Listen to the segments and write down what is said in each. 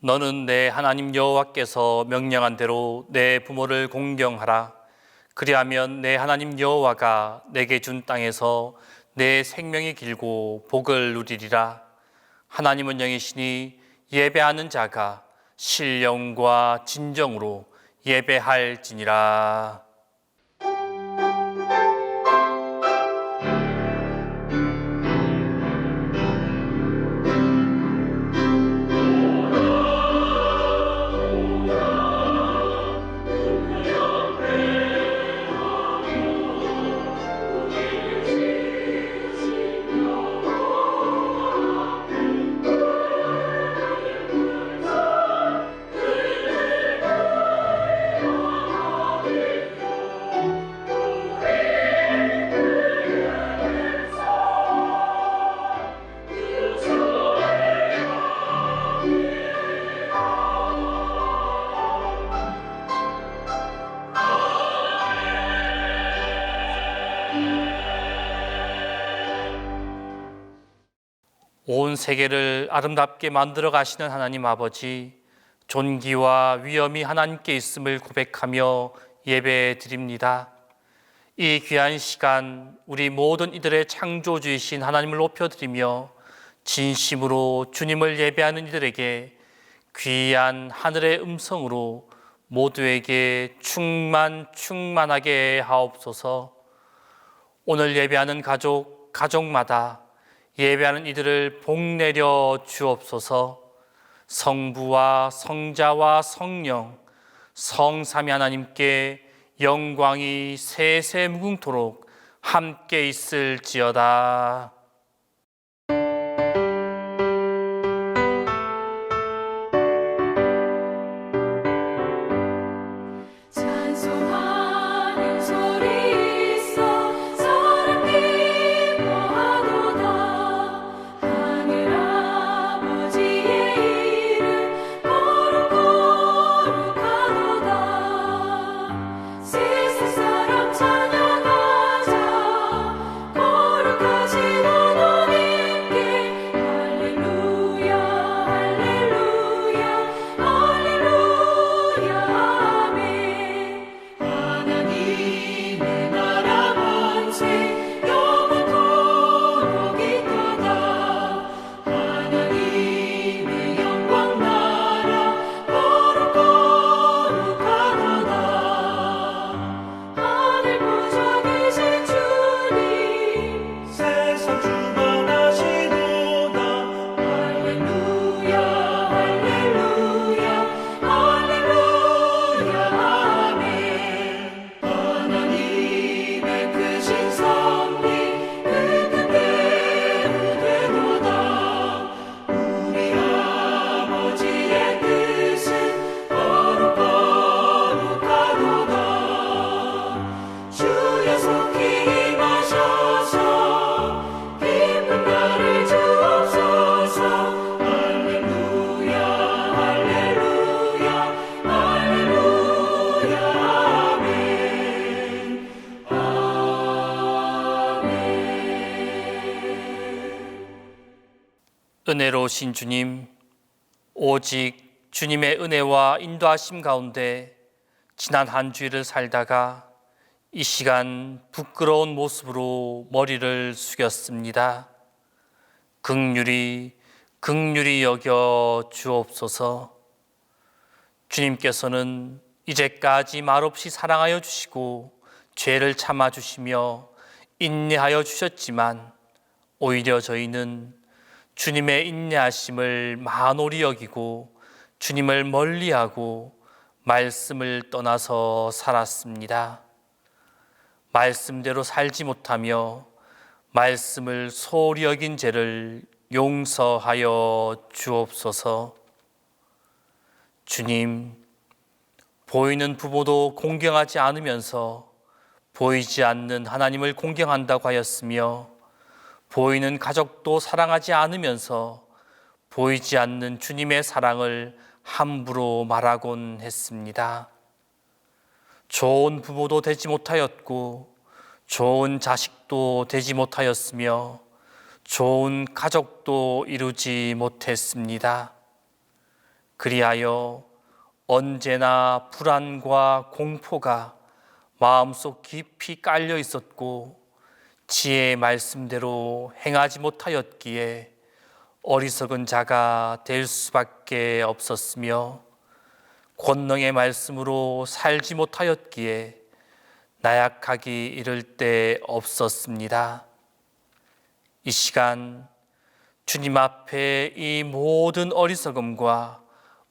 너는 내 하나님 여호와께서 명령한 대로 내 부모를 공경하라. 그리하면 내 하나님 여호와가 내게 준 땅에서 내 생명이 길고 복을 누리리라. 하나님은 영이시니 예배하는 자가 신령과 진정으로 예배할지니라. 온 세계를 아름답게 만들어 가시는 하나님 아버지, 존귀와 위엄이 하나님께 있음을 고백하며 예배 드립니다. 이 귀한 시간 우리 모든 이들의 창조주이신 하나님을 높여드리며 진심으로 주님을 예배하는 이들에게 귀한 하늘의 음성으로 모두에게 충만하게 하옵소서. 오늘 예배하는 가족마다 예배하는 이들을 복내려 주옵소서. 성부와 성자와 성령, 성삼위 하나님께 영광이 세세 무궁토록 함께 있을지어다. 은혜로우신 주님, 오직 주님의 은혜와 인도하심 가운데 지난 한 주일을 살다가 이 시간 부끄러운 모습으로 머리를 숙였습니다. 긍휼히 여겨 주옵소서. 주님께서는 이제까지 말없이 사랑하여 주시고 죄를 참아주시며 인내하여 주셨지만 오히려 저희는 주님의 인내하심을 만홀히 여기고 주님을 멀리하고 말씀을 떠나서 살았습니다. 말씀대로 살지 못하며 말씀을 소홀히 여긴 죄를 용서하여 주옵소서. 주님, 보이는 부모도 공경하지 않으면서 보이지 않는 하나님을 공경한다고 하였으며 보이는 가족도 사랑하지 않으면서 보이지 않는 주님의 사랑을 함부로 말하곤 했습니다. 좋은 부모도 되지 못하였고 좋은 자식도 되지 못하였으며 좋은 가족도 이루지 못했습니다. 그리하여 언제나 불안과 공포가 마음속 깊이 깔려 있었고 지혜의 말씀대로 행하지 못하였기에 어리석은 자가 될 수밖에 없었으며 권능의 말씀으로 살지 못하였기에 나약하기 이를 데 없었습니다. 이 시간 주님 앞에 이 모든 어리석음과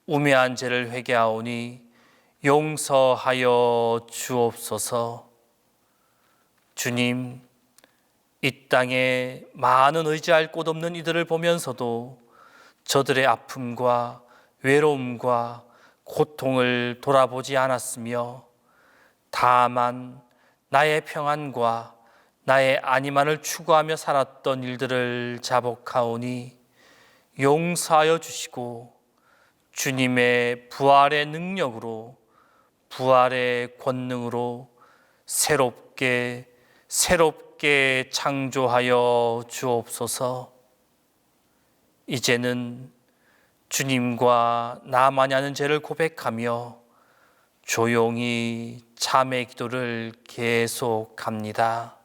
우매한 죄를 회개하오니 용서하여 주옵소서. 주님, 이 땅에 많은 의지할 곳 없는 이들을 보면서도 저들의 아픔과 외로움과 고통을 돌아보지 않았으며 다만 나의 평안과 나의 안위만을 추구하며 살았던 일들을 자복하오니 용서하여 주시고 주님의 부활의 능력으로, 부활의 권능으로 새롭게 창조하여 주옵소서. 이제는 주님과 나만이 하는 죄를 고백하며 조용히 참의 기도를 계속합니다.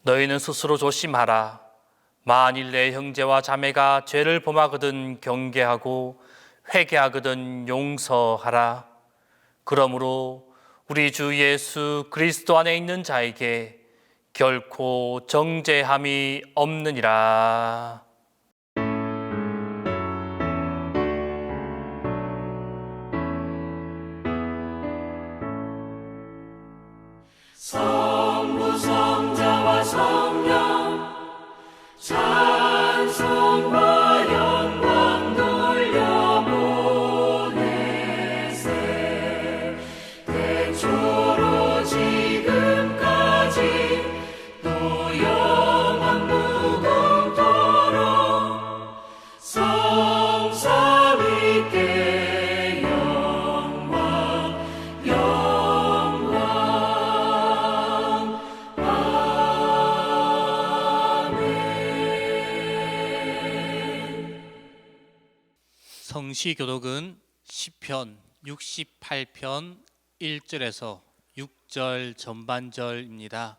너희는 스스로 조심하라. 만일 내 형제와 자매가 죄를 범하거든 경계하고 회개하거든 용서하라. 그러므로 우리 주 예수 그리스도 안에 있는 자에게 결코 정죄함이 없느니라. 성부 성자와 성령 찬송과 영광 돌려보내세. 태초로 지금까지 또 영원 무궁토록 성삼위께 영광 성시교독은 시편 68편 1절에서 6절 전반절입니다.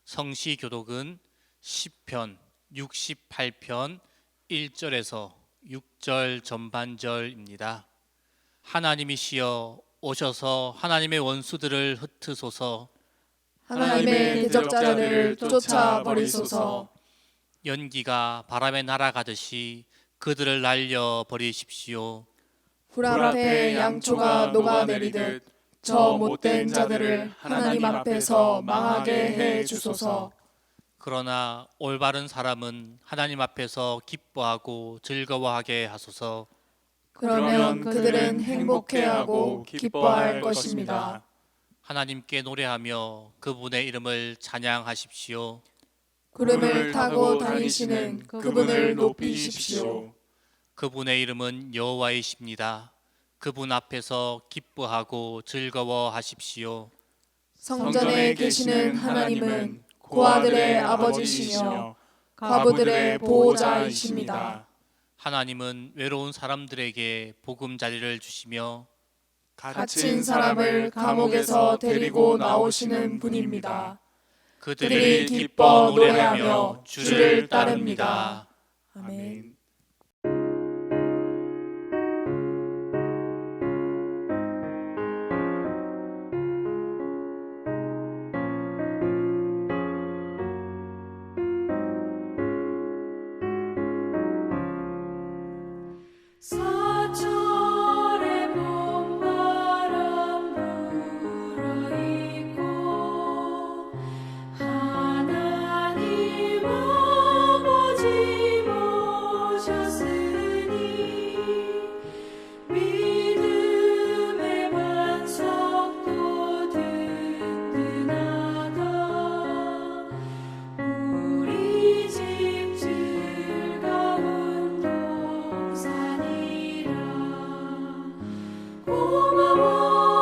성시교독은 시편 68편 1절에서 6절 전반절입니다. 하나님이시여 오셔서 하나님의 원수들을 흩으소서. 하나님의 대적자들을 쫓아버리소서. 연기가 바람에 날아가듯이 그들을 날려 버리십시오. 불 앞에 양초가 녹아내리듯 저 못된 자들을 하나님 앞에서 망하게 해 주소서. 그러나 올바른 사람은 하나님 앞에서 기뻐하고 즐거워하게 하소서. 그러면 그들은 행복해하고 기뻐할 것입니다. 하나님께 노래하며 그분의 이름을 찬양하십시오. 구름을 타고 다니시는 그분을 높이십시오. 그분의 이름은 여호와이십니다. 그분 앞에서 기뻐하고 즐거워하십시오. 성전에 계시는 하나님은 고아들의 아버지시며 과부들의 보호자이십니다. 하나님은 외로운 사람들에게 보금자리를 주시며 갇힌 사람을 감옥에서 데리고 나오시는 분입니다. 그들이 기뻐 노래하며 주를 따릅니다. 아멘. 사철의 봄바람 불어있고 하나님 아버지 모셨으니 믿음의 반석도 든든하다. 우리 집 즐거운 동산이라. 고마워라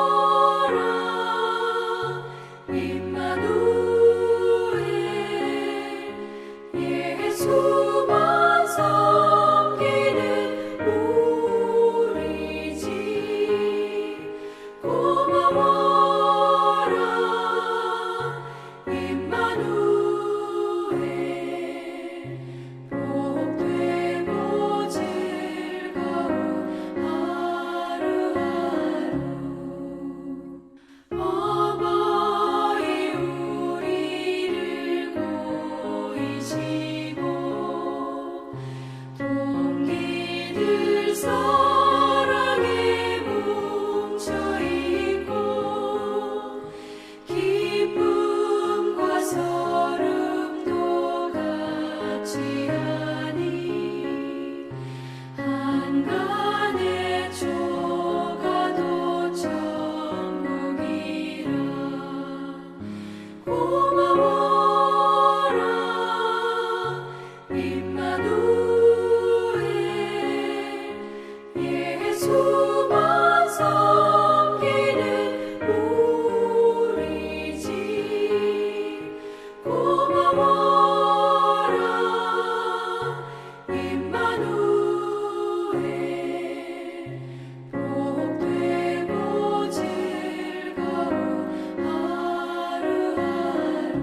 임마누엘. 예수만 섬기는 우리 집. 고마워라 임마누엘. 복되고 즐거운 하루하루. 어버이 우리를 보이시고 동기들 사랑에 뭉쳐있고 기쁨과 서름도 같이 하니 한간의 조가도 천국이라. 고마워라 임마누엘. 예수만 섬기는 우리 집. 고마워라 임마누엘. 복되고 즐거운 하루하루.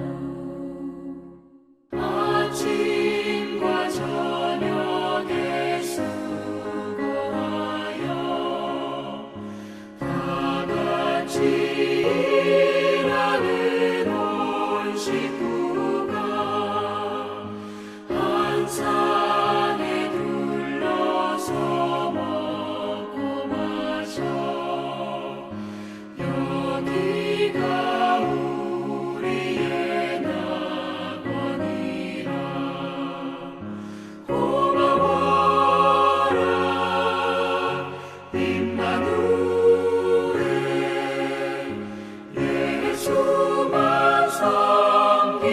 아침과 저녁에 수고하여 다같이 일하는 온 식구가 한 산에 둘러서 먹고 마셔. 여기가 우리의 낙원이라. 고마워라 임마누엘. 예수만 섬기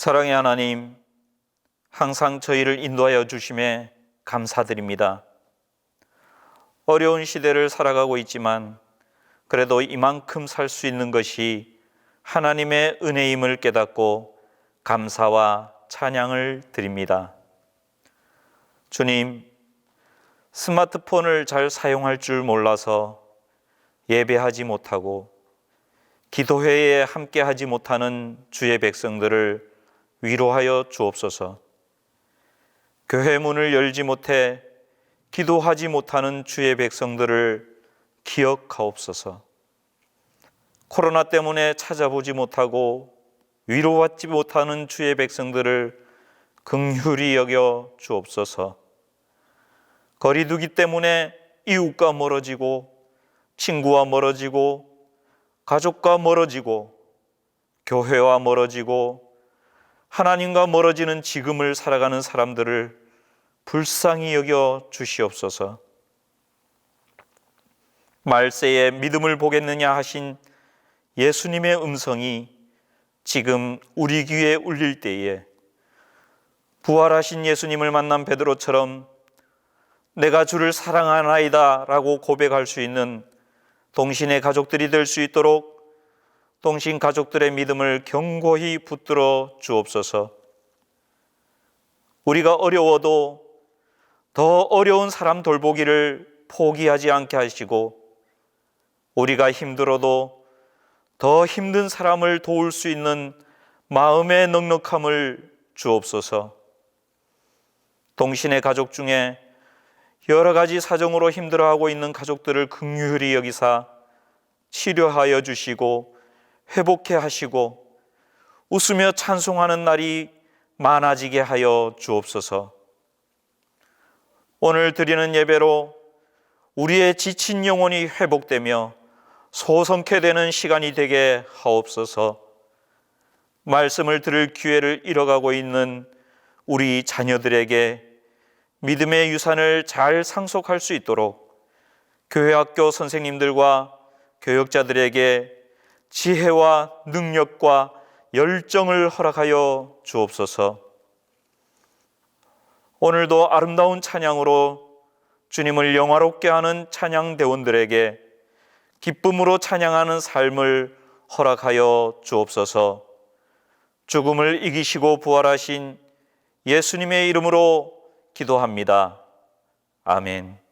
사랑의 하나님, 항상 저희를 인도하여 주심에 감사드립니다. 어려운 시대를 살아가고 있지만 그래도 이만큼 살 수 있는 것이 하나님의 은혜임을 깨닫고 감사와 찬양을 드립니다. 주님, 스마트폰을 잘 사용할 줄 몰라서 예배하지 못하고 기도회에 함께하지 못하는 주의 백성들을 위로하여 주옵소서. 교회 문을 열지 못해 기도하지 못하는 주의 백성들을 기억하옵소서. 코로나 때문에 찾아보지 못하고 위로받지 못하는 주의 백성들을 긍휼히 여겨 주옵소서. 거리두기 때문에 이웃과 멀어지고 친구와 멀어지고 가족과 멀어지고 교회와 멀어지고 하나님과 멀어지는 지금을 살아가는 사람들을 불쌍히 여겨 주시옵소서. 말세에 믿음을 보겠느냐 하신 예수님의 음성이 지금 우리 귀에 울릴 때에 부활하신 예수님을 만난 베드로처럼 내가 주를 사랑하나이다 라고 고백할 수 있는 동신의 가족들이 될 수 있도록 동신 가족들의 믿음을 견고히 붙들어 주옵소서. 우리가 어려워도 더 어려운 사람 돌보기를 포기하지 않게 하시고 우리가 힘들어도 더 힘든 사람을 도울 수 있는 마음의 넉넉함을 주옵소서. 동신의 가족 중에 여러 가지 사정으로 힘들어하고 있는 가족들을 긍휼히 여기사 치료하여 주시고 회복해 하시고 웃으며 찬송하는 날이 많아지게 하여 주옵소서. 오늘 드리는 예배로 우리의 지친 영혼이 회복되며 소성케 되는 시간이 되게 하옵소서. 말씀을 들을 기회를 잃어가고 있는 우리 자녀들에게 믿음의 유산을 잘 상속할 수 있도록 교회 학교 선생님들과 교역자들에게 지혜와 능력과 열정을 허락하여 주옵소서. 오늘도 아름다운 찬양으로 주님을 영화롭게 하는 찬양대원들에게 기쁨으로 찬양하는 삶을 허락하여 주옵소서. 죽음을 이기시고 부활하신 예수님의 이름으로 기도합니다. 아멘.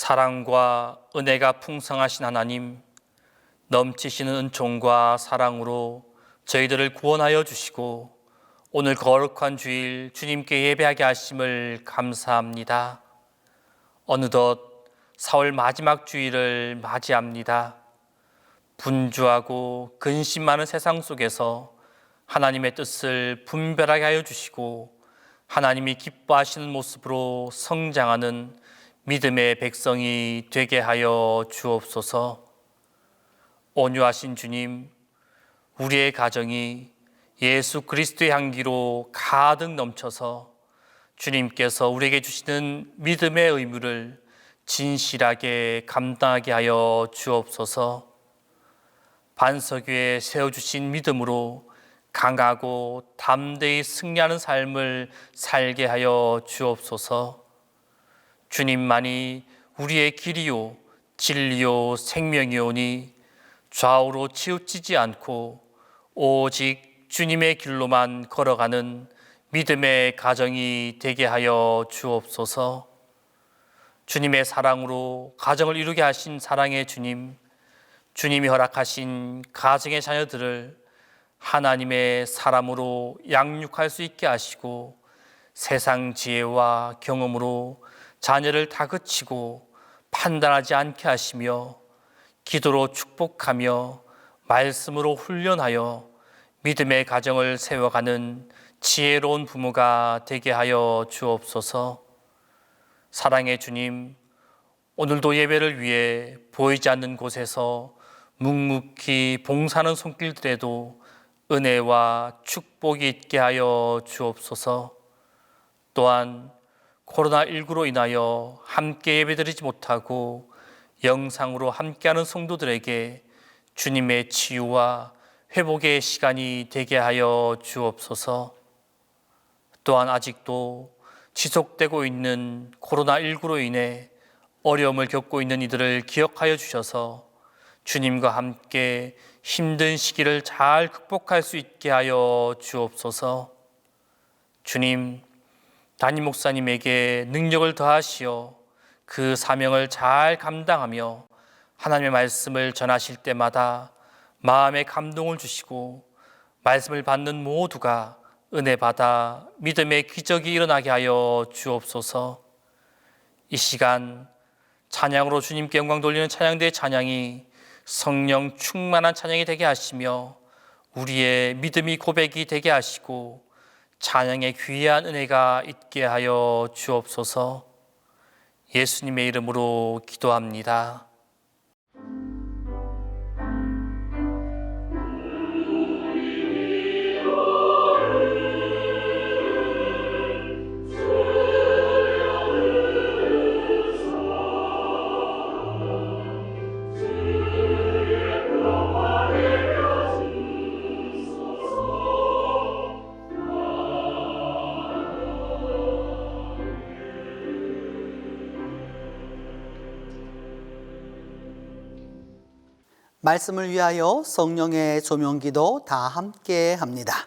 사랑과 은혜가 풍성하신 하나님, 넘치시는 은총과 사랑으로 저희들을 구원하여 주시고 오늘 거룩한 주일 주님께 예배하게 하심을 감사합니다. 어느덧 4월 마지막 주일을 맞이합니다. 분주하고 근심 많은 세상 속에서 하나님의 뜻을 분별하게 하여 주시고 하나님이 기뻐하시는 모습으로 성장하는 믿음의 백성이 되게 하여 주옵소서. 온유하신 주님, 우리의 가정이 예수 그리스도의 향기로 가득 넘쳐서 주님께서 우리에게 주시는 믿음의 의무를 진실하게 감당하게 하여 주옵소서. 반석 위에 세워주신 믿음으로 강하고 담대히 승리하는 삶을 살게 하여 주옵소서. 주님만이 우리의 길이요 진리요 생명이오니 좌우로 치우치지 않고 오직 주님의 길로만 걸어가는 믿음의 가정이 되게 하여 주옵소서. 주님의 사랑으로 가정을 이루게 하신 사랑의 주님, 주님이 허락하신 가정의 자녀들을 하나님의 사람으로 양육할 수 있게 하시고 세상 지혜와 경험으로 자녀를 다그치고 판단하지 않게 하시며 기도로 축복하며 말씀으로 훈련하여 믿음의 가정을 세워가는 지혜로운 부모가 되게 하여 주옵소서. 사랑의 주님, 오늘도 예배를 위해 보이지 않는 곳에서 묵묵히 봉사하는 손길들에도 은혜와 축복이 있게 하여 주옵소서. 또한 코로나19로 인하여 함께 예배드리지 못하고 영상으로 함께하는 성도들에게 주님의 치유와 회복의 시간이 되게 하여 주옵소서. 또한 아직도 지속되고 있는 코로나19로 인해 어려움을 겪고 있는 이들을 기억하여 주셔서 주님과 함께 힘든 시기를 잘 극복할 수 있게 하여 주옵소서. 주님, 담임 목사님에게 능력을 더하시어 그 사명을 잘 감당하며 하나님의 말씀을 전하실 때마다 마음의 감동을 주시고 말씀을 받는 모두가 은혜 받아 믿음의 기적이 일어나게 하여 주옵소서. 이 시간 찬양으로 주님께 영광 돌리는 찬양대의 찬양이 성령 충만한 찬양이 되게 하시며 우리의 믿음이 고백이 되게 하시고 찬양의 귀한 은혜가 있게 하여 주옵소서. 예수님의 이름으로 기도합니다. 말씀을 위하여 성령의 조명기도 다 함께 합니다.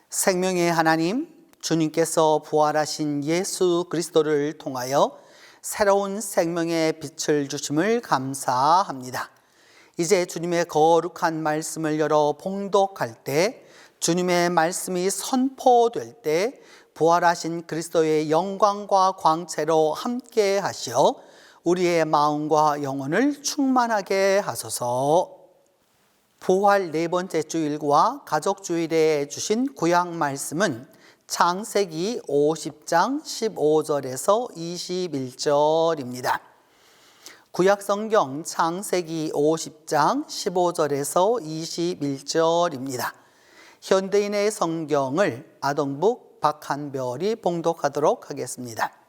생명의 하나님, 주님께서 부활하신 예수 그리스도를 통하여 새로운 생명의 빛을 주심을 감사합니다. 이제 주님의 거룩한 말씀을 열어 봉독할 때, 주님의 말씀이 선포될 때 부활하신 그리스도의 영광과 광채로 함께 하시어 우리의 마음과 영혼을 충만하게 하소서. 부활 네 번째 주일과 가족 주일에 주신 구약 말씀은 창세기 50장 15절에서 21절입니다. 구약 성경 창세기 50장 15절에서 21절입니다. 현대인의 성경을 아동북 박한별이 봉독하도록 하겠습니다.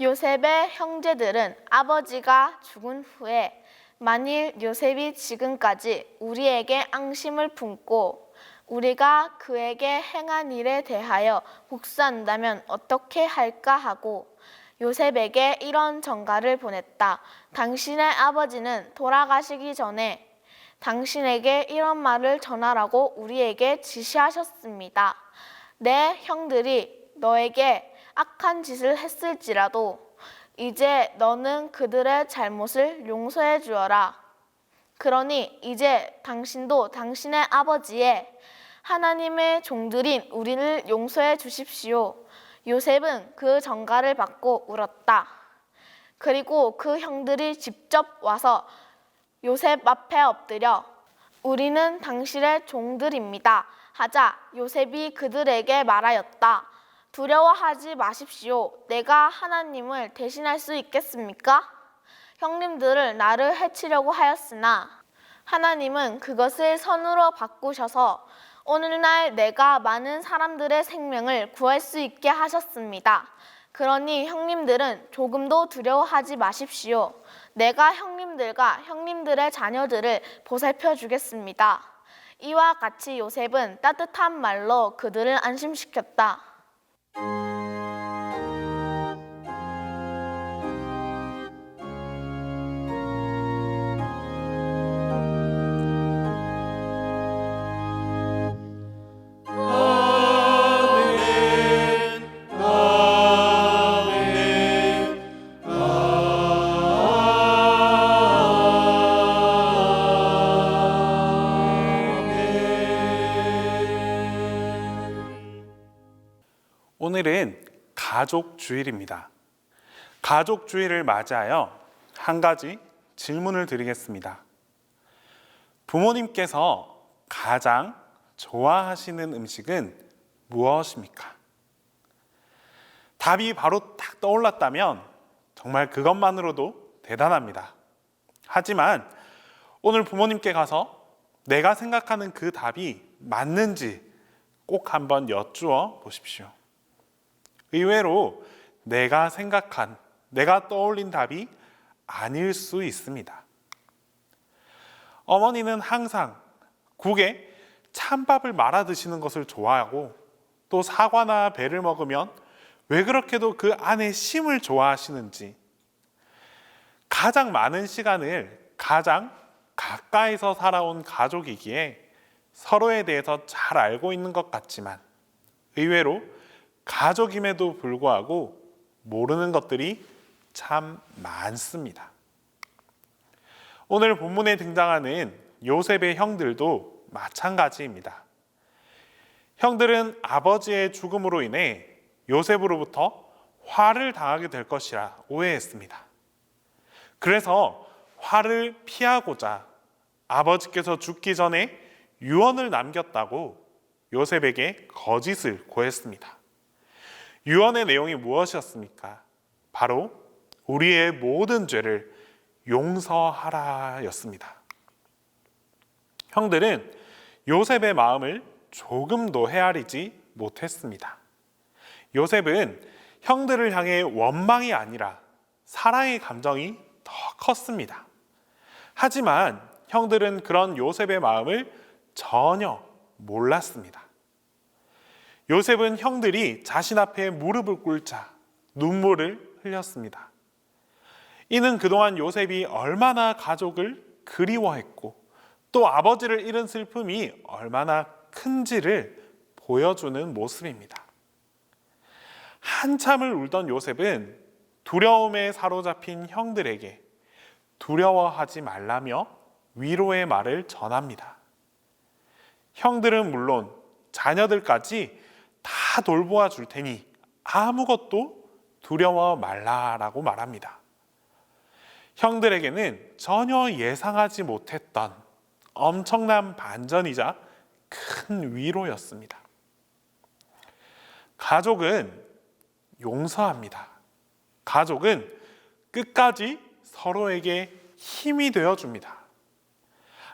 요셉의 형제들은 아버지가 죽은 후에 만일 요셉이 지금까지 우리에게 앙심을 품고 우리가 그에게 행한 일에 대하여 복수한다면 어떻게 할까 하고 요셉에게 이런 전가를 보냈다. 당신의 아버지는 돌아가시기 전에 당신에게 이런 말을 전하라고 우리에게 지시하셨습니다. 내 형들이 너에게 악한 짓을 했을지라도 이제 너는 그들의 잘못을 용서해 주어라. 그러니 이제 당신도 당신의 아버지의 하나님의 종들인 우리를 용서해 주십시오. 요셉은 그 전가를 받고 울었다. 그리고 그 형들이 직접 와서 요셉 앞에 엎드려 우리는 당신의 종들입니다 하자 요셉이 그들에게 말하였다. 두려워하지 마십시오. 내가 하나님을 대신할 수 있겠습니까? 형님들을 나를 해치려고 하였으나 하나님은 그것을 선으로 바꾸셔서 오늘날 내가 많은 사람들의 생명을 구할 수 있게 하셨습니다. 그러니 형님들은 조금도 두려워하지 마십시오. 내가 형님들과 형님들의 자녀들을 보살펴 주겠습니다. 이와 같이 요셉은 따뜻한 말로 그들을 안심시켰다. 오늘은 가족 주일입니다. 가족 주일을 맞이하여 한 가지 질문을 드리겠습니다. 부모님께서 가장 좋아하시는 음식은 무엇입니까? 답이 바로 딱 떠올랐다면 정말 그것만으로도 대단합니다. 하지만 오늘 부모님께 가서 내가 생각하는 그 답이 맞는지 꼭 한번 여쭈어 보십시오. 의외로 내가 생각한, 내가 떠올린 답이 아닐 수 있습니다. 어머니는 항상 국에 찬밥을 말아 드시는 것을 좋아하고 또 사과나 배를 먹으면 왜 그렇게도 그 안에 심을 좋아하시는지, 가장 많은 시간을 가장 가까이서 살아온 가족이기에 서로에 대해서 잘 알고 있는 것 같지만 의외로 가족임에도 불구하고 모르는 것들이 참 많습니다. 오늘 본문에 등장하는 요셉의 형들도 마찬가지입니다. 형들은 아버지의 죽음으로 인해 요셉으로부터 화를 당하게 될 것이라 오해했습니다. 그래서 화를 피하고자 아버지께서 죽기 전에 유언을 남겼다고 요셉에게 거짓을 고했습니다. 유언의 내용이 무엇이었습니까? 바로 우리의 모든 죄를 용서하라 였습니다. 형들은 요셉의 마음을 조금도 헤아리지 못했습니다. 요셉은 형들을 향해 원망이 아니라 사랑의 감정이 더 컸습니다. 하지만 형들은 그런 요셉의 마음을 전혀 몰랐습니다. 요셉은 형들이 자신 앞에 무릎을 꿇자 눈물을 흘렸습니다. 이는 그동안 요셉이 얼마나 가족을 그리워했고 또 아버지를 잃은 슬픔이 얼마나 큰지를 보여주는 모습입니다. 한참을 울던 요셉은 두려움에 사로잡힌 형들에게 두려워하지 말라며 위로의 말을 전합니다. 형들은 물론 자녀들까지 다 돌보아 줄 테니 아무것도 두려워 말라라고 말합니다. 형들에게는 전혀 예상하지 못했던 엄청난 반전이자 큰 위로였습니다. 가족은 용서합니다. 가족은 끝까지 서로에게 힘이 되어줍니다.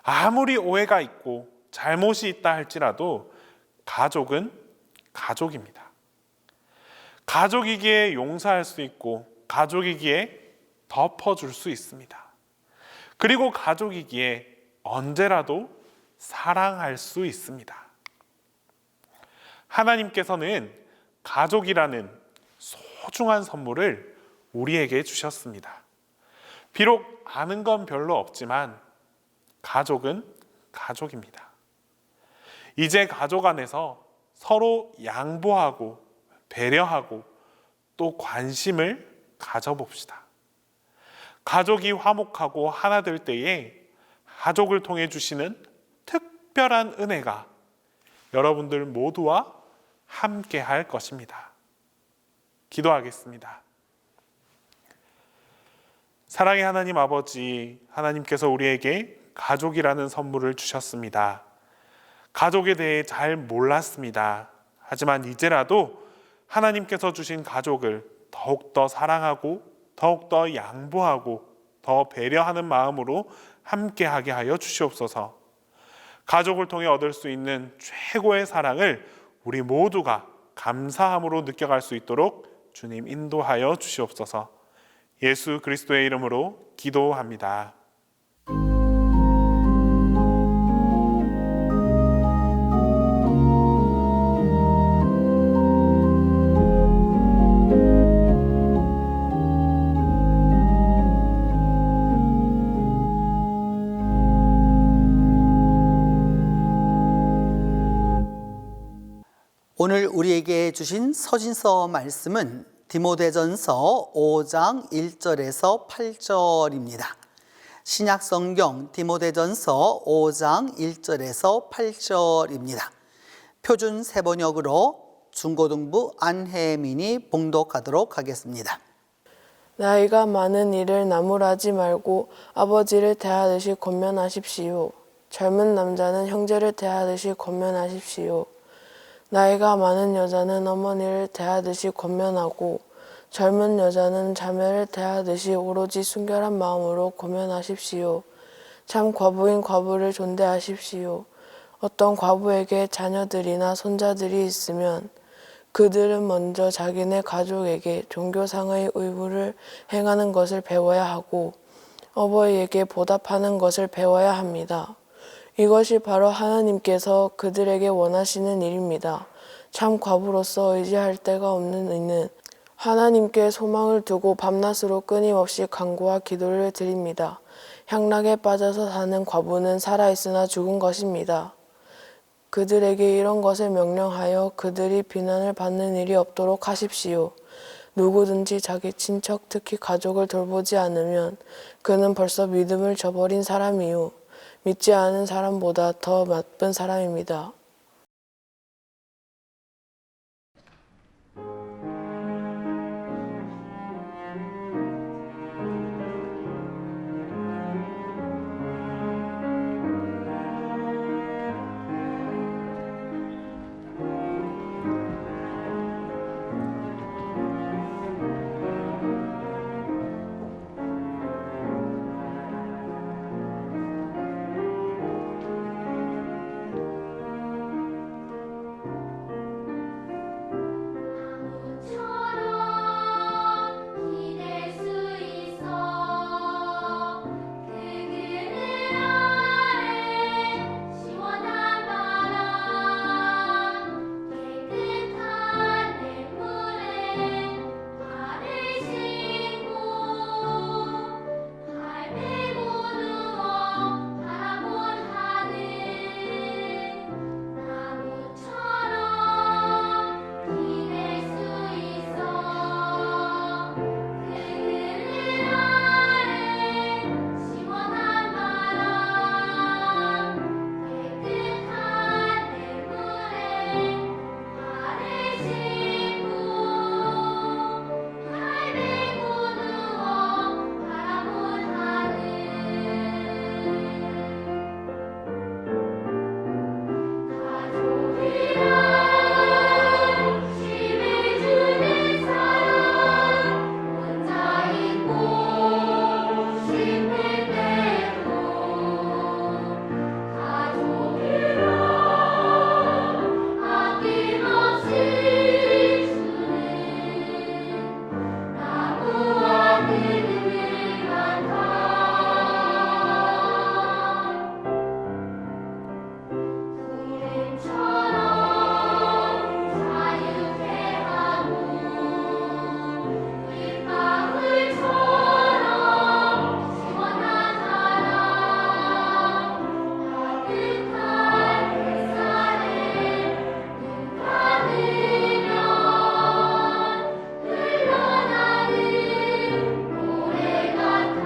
아무리 오해가 있고 잘못이 있다 할지라도 가족은 가족입니다. 가족이기에 용서할 수 있고 가족이기에 덮어줄 수 있습니다. 그리고 가족이기에 언제라도 사랑할 수 있습니다. 하나님께서는 가족이라는 소중한 선물을 우리에게 주셨습니다. 비록 아는 건 별로 없지만 가족은 가족입니다. 이제 가족 안에서 서로 양보하고 배려하고 또 관심을 가져봅시다. 가족이 화목하고 하나 될 때에 가족을 통해 주시는 특별한 은혜가 여러분들 모두와 함께 할 것입니다. 기도하겠습니다. 사랑의 하나님 아버지, 하나님께서 우리에게 가족이라는 선물을 주셨습니다. 가족에 대해 잘 몰랐습니다. 하지만 이제라도 하나님께서 주신 가족을 더욱더 사랑하고 더욱더 양보하고 더 배려하는 마음으로 함께하게 하여 주시옵소서. 가족을 통해 얻을 수 있는 최고의 사랑을 우리 모두가 감사함으로 느껴갈 수 있도록 주님 인도하여 주시옵소서. 예수 그리스도의 이름으로 기도합니다. 오늘 우리에게 주신 서신서 말씀은 디모데전서 5장 1절에서 8절입니다. 신약 성경 디모데전서 5장 1절에서 8절입니다. 표준 세번역으로 중고등부 안혜민이 봉독하도록 하겠습니다. 나이가 많은 이를 나무라지 말고 아버지를 대하듯이 권면하십시오. 젊은 남자는 형제를 대하듯이 권면하십시오. 나이가 많은 여자는 어머니를 대하듯이 권면하고 젊은 여자는 자매를 대하듯이 오로지 순결한 마음으로 고면하십시오. 참 과부인 과부를 존대하십시오. 어떤 과부에게 자녀들이나 손자들이 있으면 그들은 먼저 자기네 가족에게 종교상의 의무를 행하는 것을 배워야 하고 어버이에게 보답하는 것을 배워야 합니다. 이것이 바로 하나님께서 그들에게 원하시는 일입니다. 참 과부로서 의지할 데가 없는 이는 하나님께 소망을 두고 밤낮으로 끊임없이 간구와 기도를 드립니다. 향락에 빠져서 사는 과부는 살아있으나 죽은 것입니다. 그들에게 이런 것을 명령하여 그들이 비난을 받는 일이 없도록 하십시오. 누구든지 자기 친척, 특히 가족을 돌보지 않으면 그는 벌써 믿음을 저버린 사람이요. 믿지 않은 사람보다 더 나쁜 사람입니다. 기댈 수 있어 그 그늘 아래 시원한 바람 깨끗한 냇물에 발을 씻고 발 베고 누워 바라본 하늘 나무처럼 기댈 수 있어 그 그늘 아래 시원한 바람 깨끗한 냇물에 발을 씻고 발 베고 누워 바라본 하늘 가족이란 힘을 주는 사람 혼자 있고 싶을 때도 가족이란 아낌없이 주는 나무와 그늘 같아 구름처럼 자유케 하고 빗방울처럼 시원한 사랑 따뜻한 햇살에 눈 감으면 흘러나는 노래 같아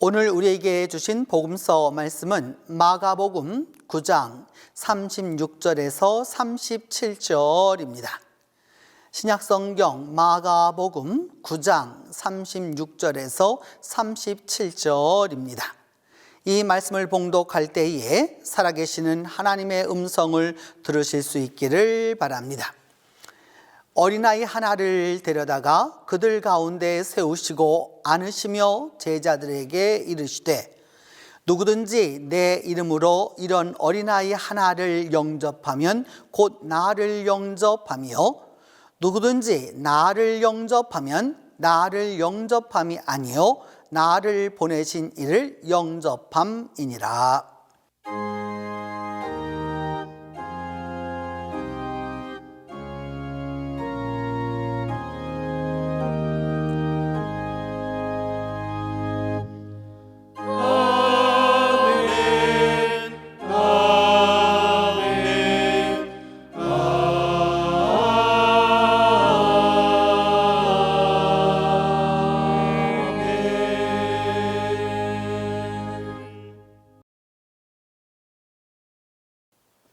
오늘 우리에게 주신 복음서 말씀은 마가복음 9장 36절에서 37절입니다. 신약성경 마가복음 9장 36절에서 37절입니다. 이 말씀을 봉독할 때에 살아계시는 하나님의 음성을 들으실 수 있기를 바랍니다. 어린아이 하나를 데려다가 그들 가운데 세우시고 안으시며 제자들에게 이르시되 누구든지 내 이름으로 이런 어린아이 하나를 영접하면 곧 나를 영접하며 누구든지 나를 영접하면 나를 영접함이 아니요 나를 보내신 이를 영접함이니라.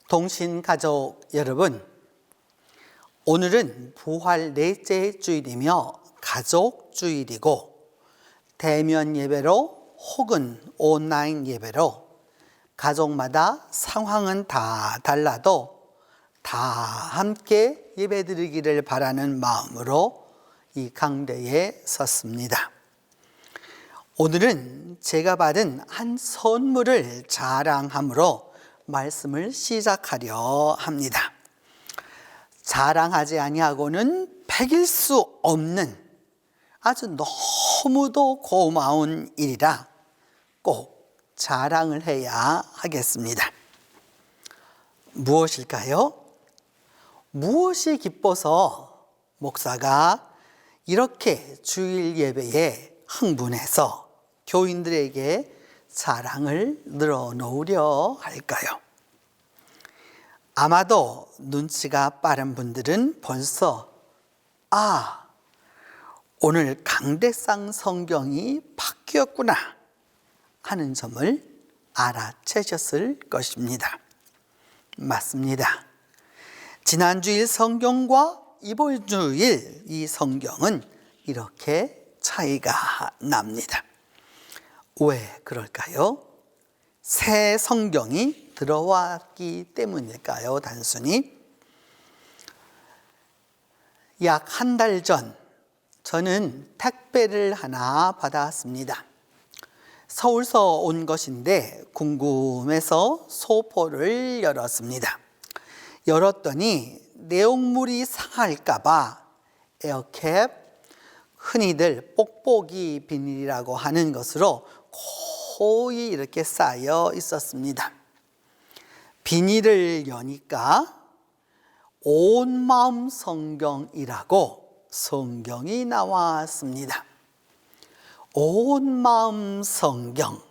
동신가족 여러분, 오늘은 부활 넷째 주일이며 가족 주일이고 대면 예배로 혹은 온라인 예배로 가족마다 상황은 다 달라도 다 함께 예배드리기를 바라는 마음으로 이 강대에 섰습니다. 오늘은 제가 받은 한 선물을 자랑함으로 말씀을 시작하려 합니다. 자랑하지 아니하고는 배길 수 없는 아주 너무도 고마운 일이라 꼭 자랑을 해야 하겠습니다. 무엇일까요? 무엇이 기뻐서 목사가 이렇게 주일 예배에 흥분해서 교인들에게 자랑을 늘어놓으려 할까요? 아마도 눈치가 빠른 분들은 벌써 오늘 강대상 성경이 바뀌었구나 하는 점을 알아채셨을 것입니다. 맞습니다. 지난주일 성경과 이번 주일 이 성경은 이렇게 차이가 납니다. 왜 그럴까요? 새 성경이 들어왔기 때문일까요? 단순히 약 한 달 전 저는 택배를 하나 받았습니다. 서울서 온 것인데 궁금해서 소포를 열었습니다. 열었더니 내용물이 상할까 봐 에어캡, 흔히들 뽁뽁이 비닐이라고 하는 것으로 거의 이렇게 쌓여 있었습니다. 비닐을 여니까 온 마음 성경이라고 성경이 나왔습니다. 온 마음 성경,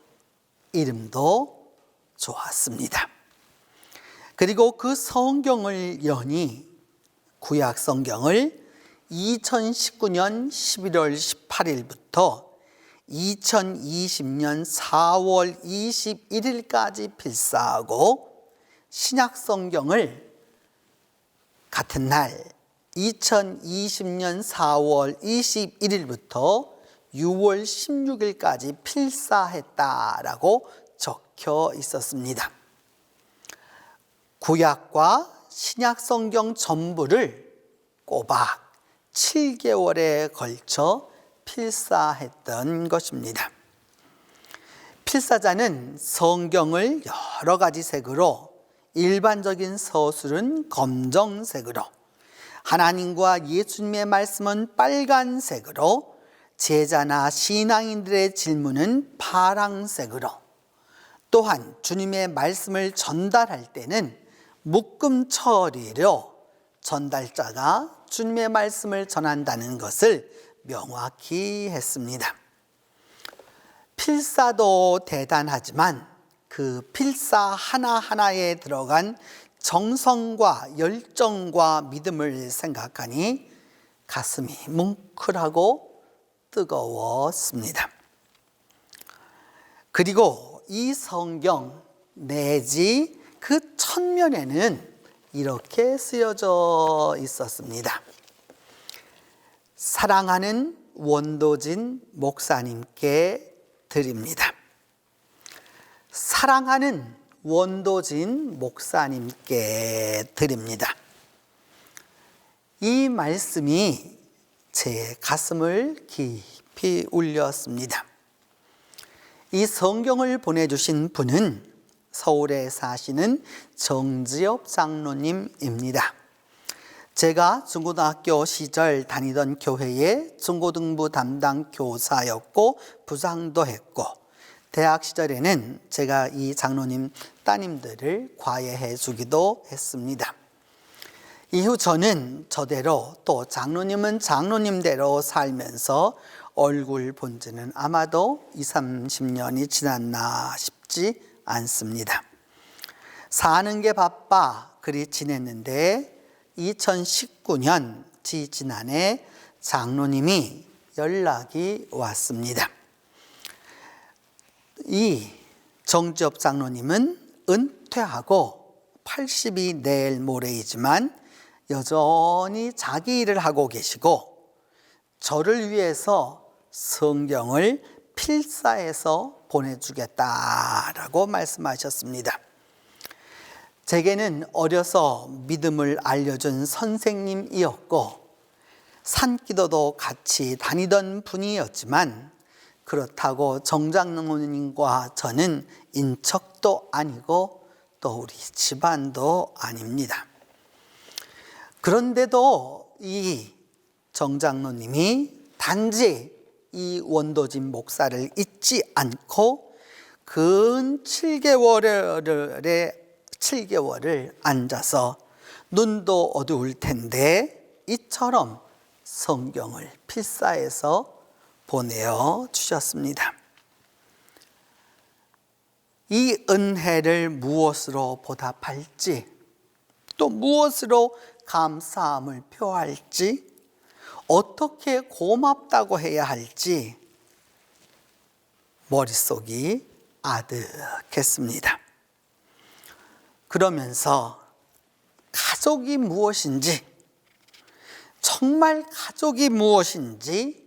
이름도 좋았습니다. 그리고 그 성경을 여니 구약 성경을 2019년 11월 18일부터 2020년 4월 21일까지 필사하고 신약 성경을 같은 날 2020년 4월 21일부터 6월 16일까지 필사했다라고 적혀 있었습니다. 구약과 신약 성경 전부를 꼬박 7개월에 걸쳐 필사했던 것입니다. 필사자는 성경을 여러 가지 색으로, 일반적인 서술은 검정색으로, 하나님과 예수님의 말씀은 빨간색으로, 제자나 신앙인들의 질문은 파랑색으로, 또한 주님의 말씀을 전달할 때는 묶음 처리로 전달자가 주님의 말씀을 전한다는 것을 명확히 했습니다. 필사도 대단하지만 그 필사 하나하나에 들어간 정성과 열정과 믿음을 생각하니 가슴이 뭉클하고 뜨거웠습니다. 그리고 이 성경 내지 그 첫면에는 이렇게 쓰여져 있었습니다. 사랑하는 원도진 목사님께 드립니다. 사랑하는 원도진 목사님께 드립니다. 이 말씀이 제 가슴을 깊이 울렸습니다. 이 성경을 보내주신 분은 서울에 사시는 정지엽 장로님입니다. 제가 중고등학교 시절 다니던 교회의 중고등부 담당 교사였고 부장도 했고, 대학 시절에는 제가 이 장로님 따님들을 과외해 주기도 했습니다. 이후 저는 저대로, 또 장로님은 장로님대로 살면서 얼굴 본 지는 아마도 20-30년이 지났나 싶지 않습니다. 사는 게 바빠 그리 지냈는데 2019년 지지난해 장로님이 연락이 왔습니다. 이 정지엽 장로님은 은퇴하고 80이 내일 모레이지만 여전히 자기 일을 하고 계시고 저를 위해서 성경을 필사해서 보내주겠다라고 말씀하셨습니다. 제게는 어려서 믿음을 알려준 선생님이었고 산기도도 같이 다니던 분이었지만 그렇다고 정장로님과 저는 인척도 아니고 또 우리 집안도 아닙니다. 그런데도 이 정장로님이 단지 이 원도진 목사를 잊지 않고 근 7개월을 앉아서 눈도 어두울 텐데 이처럼 성경을 필사해서 보내어 주셨습니다. 이 은혜를 무엇으로 보답할지 또 무엇으로 감사함을 표할지 어떻게 고맙다고 해야 할지 머릿속이 아득했습니다. 그러면서 가족이 무엇인지, 정말 가족이 무엇인지,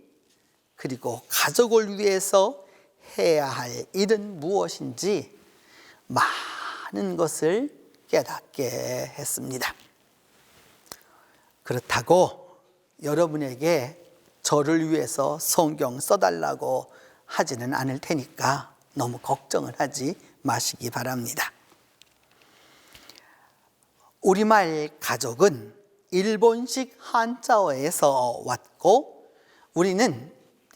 그리고 가족을 위해서 해야 할 일은 무엇인지 많은 것을 깨닫게 했습니다. 그렇다고 여러분에게 저를 위해서 성경 써달라고 하지는 않을 테니까 너무 걱정을 하지 마시기 바랍니다. 우리말 가족은 일본식 한자어에서 왔고 우리는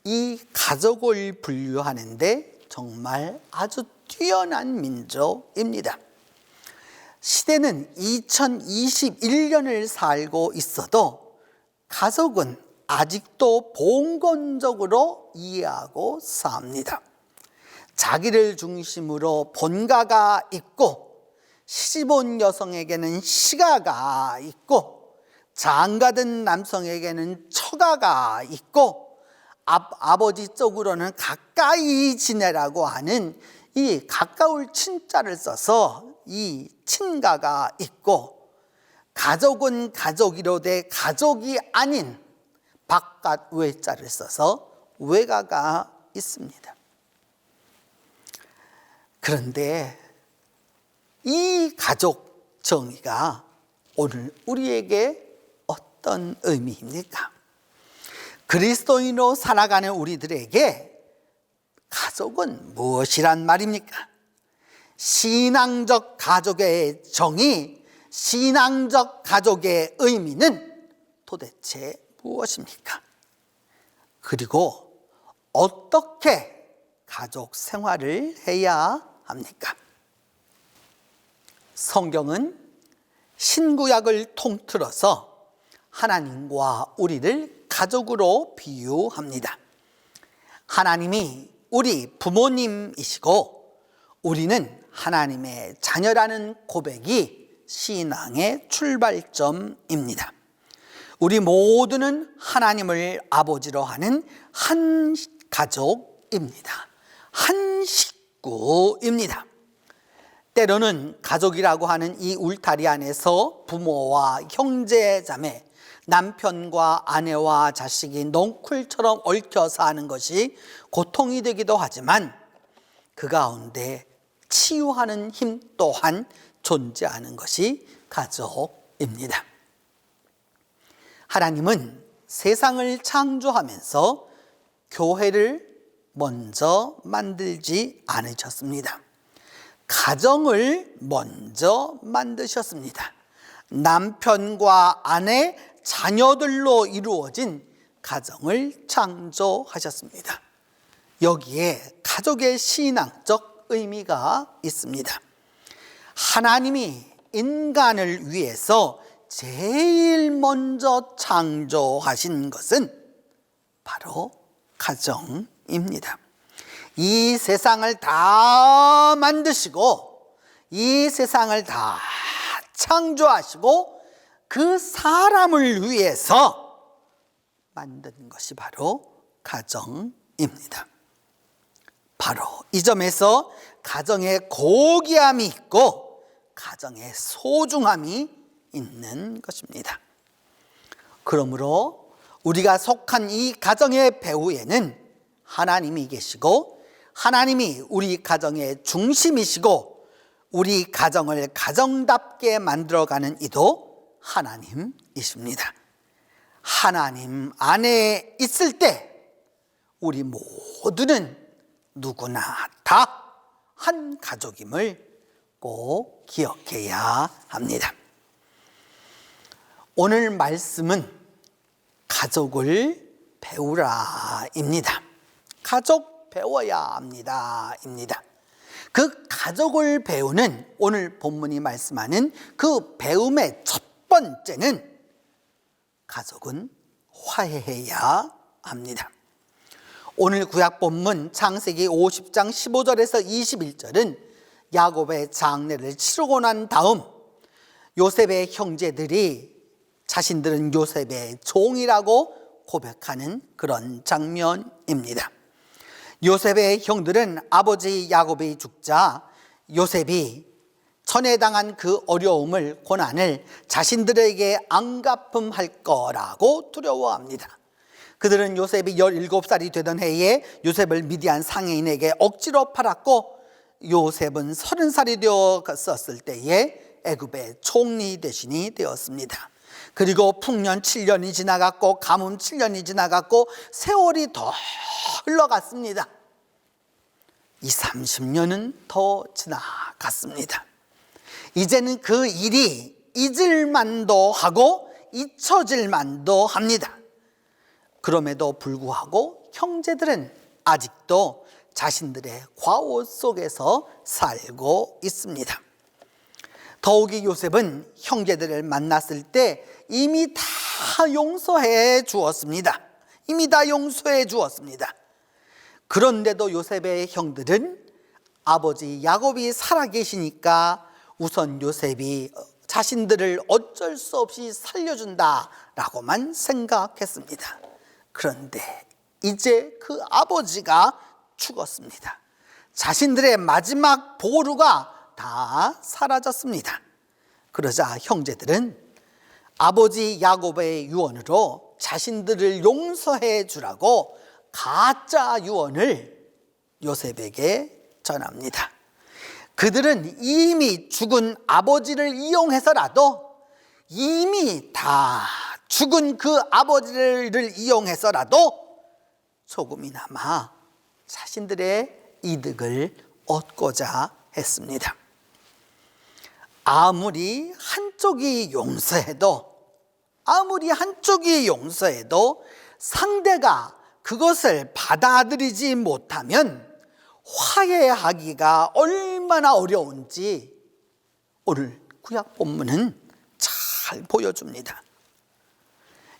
이 가족을 분류하는데 정말 아주 뛰어난 민족입니다. 시대는 2021년을 살고 있어도 가족은 아직도 봉건적으로 이해하고 삽니다. 자기를 중심으로 본가가 있고 시집온 여성에게는 시가가 있고 장가든 남성에게는 처가가 있고 아버지 쪽으로는 가까이 지내라고 하는 이 가까울 친자를 써서 이 친가가 있고 가족은 가족이로되 가족이 아닌 바깥 외자를 써서 외가가 있습니다. 그런데 이 가족 정의가 오늘 우리에게 어떤 의미입니까? 그리스도인으로 살아가는 우리들에게 가족은 무엇이란 말입니까? 신앙적 가족의 정의, 신앙적 가족의 의미는 도대체 무엇입니까? 그리고 어떻게 가족 생활을 해야 합니까? 성경은 신구약을 통틀어서 하나님과 우리를 가족으로 비유합니다. 하나님이 우리 부모님이시고 우리는 하나님의 자녀라는 고백이 신앙의 출발점입니다. 우리 모두는 하나님을 아버지로 하는 한 가족입니다. 한 식구입니다. 때로는 가족이라고 하는 이 울타리 안에서 부모와 형제, 자매, 남편과 아내와 자식이 넝쿨처럼 얽혀 사는 것이 고통이 되기도 하지만 그 가운데 치유하는 힘 또한 존재하는 것이 가족입니다. 하나님은 세상을 창조하면서 교회를 먼저 만들지 않으셨습니다. 가정을 먼저 만드셨습니다. 남편과 아내, 자녀들로 이루어진 가정을 창조하셨습니다. 여기에 가족의 신앙적 의미가 있습니다. 하나님이 인간을 위해서 제일 먼저 창조하신 것은 바로 가정입니다. 이 세상을 다 만드시고 이 세상을 다 창조하시고 그 사람을 위해서 만든 것이 바로 가정입니다. 바로 이 점에서 가정에 고귀함이 있고 가정의 소중함이 있는 것입니다. 그러므로 우리가 속한 이 가정의 배후에는 하나님이 계시고 하나님이 우리 가정의 중심이시고 우리 가정을 가정답게 만들어가는 이도 하나님이십니다. 하나님 안에 있을 때 우리 모두는 누구나 다 한 가족임을 꼭 기억해야 합니다. 오늘 말씀은 가족을 배우라입니다. 가족 배워야 합니다입니다. 그 가족을 배우는 오늘 본문이 말씀하는 그 배움의 첫 번째는 가족은 화해해야 합니다. 오늘 구약 본문 창세기 50장 15절에서 21절은 야곱의 장례를 치르고 난 다음 요셉의 형제들이 자신들은 요셉의 종이라고 고백하는 그런 장면입니다. 요셉의 형들은 아버지 야곱이 죽자 요셉이 천애당한 그 어려움을 고난을 자신들에게 안갚음할 거라고 두려워합니다. 그들은 요셉이 17살이 되던 해에 요셉을 미디안 상해인에게 억지로 팔았고 요셉은 30살이 되었을 때에 애굽의 총리 대신이 되었습니다. 그리고 풍년 7년이 지나갔고 가뭄 7년이 지나갔고 세월이 더 흘러갔습니다. 30년은 더 지나갔습니다. 이제는 그 일이 잊을만도 하고 잊혀질만도 합니다. 그럼에도 불구하고 형제들은 아직도 자신들의 과오 속에서 살고 있습니다. 더욱이 요셉은 형제들을 만났을 때 이미 다 용서해 주었습니다. 그런데도 요셉의 형들은 아버지 야곱이 살아계시니까 우선 요셉이 자신들을 어쩔 수 없이 살려준다라고만 생각했습니다. 그런데 이제 그 아버지가 죽었습니다. 자신들의 마지막 보루가 다 사라졌습니다. 그러자 형제들은 아버지 야곱의 유언으로 자신들을 용서해 주라고 가짜 유언을 요셉에게 전합니다. 그들은 이미 죽은 아버지를 이용해서라도 이미 다 죽은 그 아버지를 이용해서라도 조금이나마 자신들의 이득을 얻고자 했습니다. 아무리 한쪽이 용서해도 상대가 그것을 받아들이지 못하면 화해하기가 얼마나 어려운지 오늘 구약 본문은 잘 보여줍니다.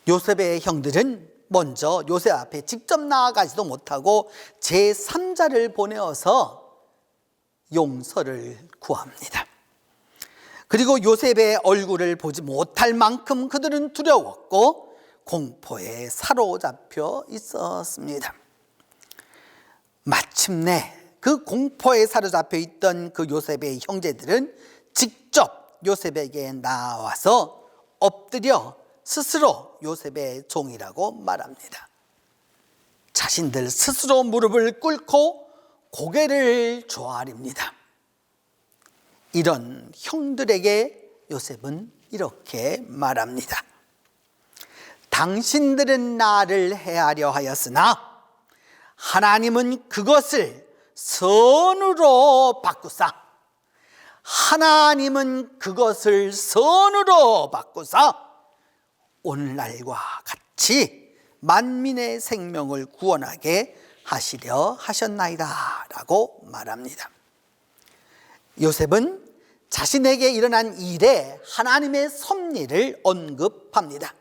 요셉의 형들은 먼저 요셉 앞에 직접 나아가지도 못하고 제3자를 보내어서 용서를 구합니다. 그리고 요셉의 얼굴을 보지 못할 만큼 그들은 두려웠고 공포에 사로잡혀 있었습니다. 마침내 그 공포에 사로잡혀 있던 그 요셉의 형제들은 직접 요셉에게 나와서 엎드려 스스로 요셉의 종이라고 말합니다. 자신들 스스로 무릎을 꿇고 고개를 조아립니다. 이런 형들에게 요셉은 이렇게 말합니다. 당신들은 나를 해하려 하였으나 하나님은 그것을 선으로 바꾸사 오늘날과 같이 만민의 생명을 구원하게 하시려 하셨나이다 라고 말합니다. 요셉은 자신에게 일어난 일에 하나님의 섭리를 언급합니다.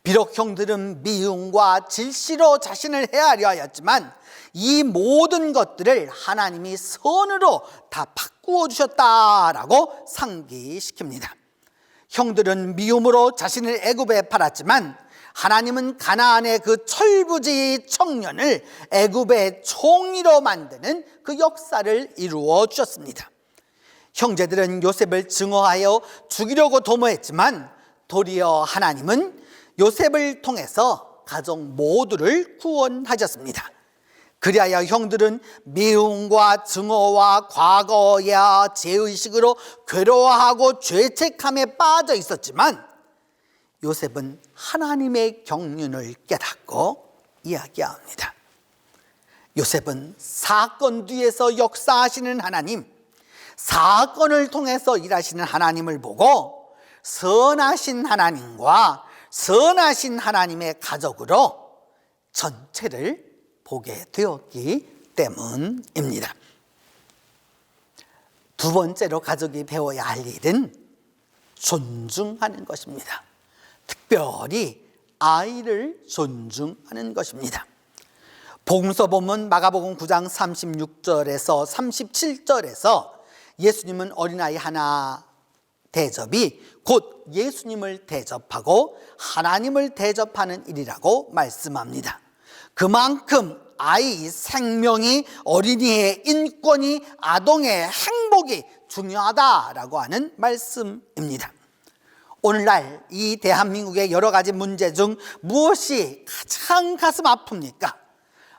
비록 형들은 미움과 질시로 자신을 해하려 하였지만 이 모든 것들을 하나님이 선으로 다 바꾸어 주셨다라고 상기시킵니다. 형들은 미움으로 자신을 애굽에 팔았지만 하나님은 가나안의 그 철부지 청년을 애굽의 총리로 만드는 그 역사를 이루어 주셨습니다. 형제들은 요셉을 증오하여 죽이려고 도모했지만 도리어 하나님은 요셉을 통해서 가족 모두를 구원하셨습니다. 그리하여 형들은 미움과 증오와 과거야 죄의식으로 괴로워하고 죄책감에 빠져 있었지만 요셉은 하나님의 경륜을 깨닫고 이야기합니다. 요셉은 사건 뒤에서 역사하시는 하나님, 사건을 통해서 일하시는 하나님을 보고 선하신 하나님과 선하신 하나님의 가족으로 전체를 보게 되었기 때문입니다. 두 번째로 가족이 배워야 할 일은 존중하는 것입니다. 특별히 아이를 존중하는 것입니다. 복음서 보면 마가복음 9장 36절에서 37절에서 예수님은 어린아이 하나 대접이 곧 예수님을 대접하고 하나님을 대접하는 일이라고 말씀합니다. 그만큼 아이 생명이, 어린이의 인권이, 아동의 행복이 중요하다라고 하는 말씀입니다. 오늘날 이 대한민국의 여러 가지 문제 중 무엇이 가장 가슴 아픕니까?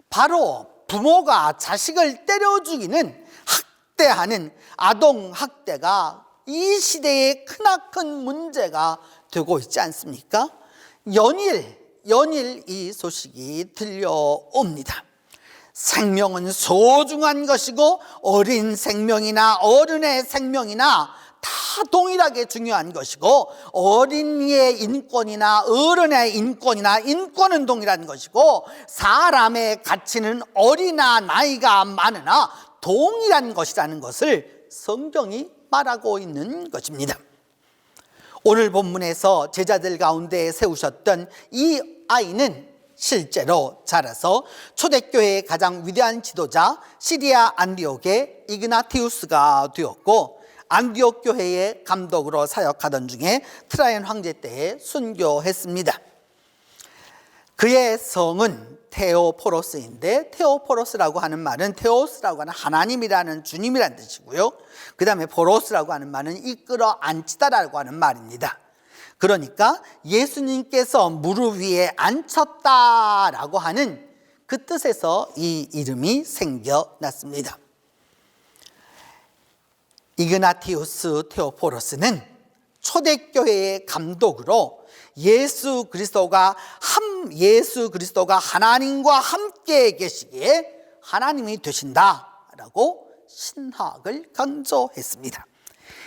바로 부모가 자식을 때려 죽이는, 학대하는 아동 학대가 이 시대의 크나큰 문제가 되고 있지 않습니까? 연일 이 소식이 들려옵니다. 생명은 소중한 것이고 어린 생명이나 어른의 생명이나 다 동일하게 중요한 것이고 어린이의 인권이나 어른의 인권이나 인권은 동일한 것이고 사람의 가치는 어리나 나이가 많으나 동일한 것이라는 것을 성경이 말하고 있는 것입니다. 오늘 본문에서 제자들 가운데 세우셨던 이 아이는 실제로 자라서 초대교회의 가장 위대한 지도자 시리아 안디옥의 이그나티우스가 되었고 안디옥 교회의 감독으로 사역하던 중에 트라이안 황제 때에 순교했습니다. 그의 성은 테오포로스인데 테오포로스라고 하는 말은 테오스라고 하는 하나님이라는 주님이라는 뜻이고요. 그 다음에 포로스라고 하는 말은 이끌어 앉히다라고 하는 말입니다. 그러니까 예수님께서 무릎 위에 앉혔다라고 하는 그 뜻에서 이 이름이 생겨났습니다. 이그나티우스 테오포로스는 초대교회의 감독으로 예수 그리스도가 하나님과 함께 계시기에 하나님이 되신다라고 신학을 강조했습니다.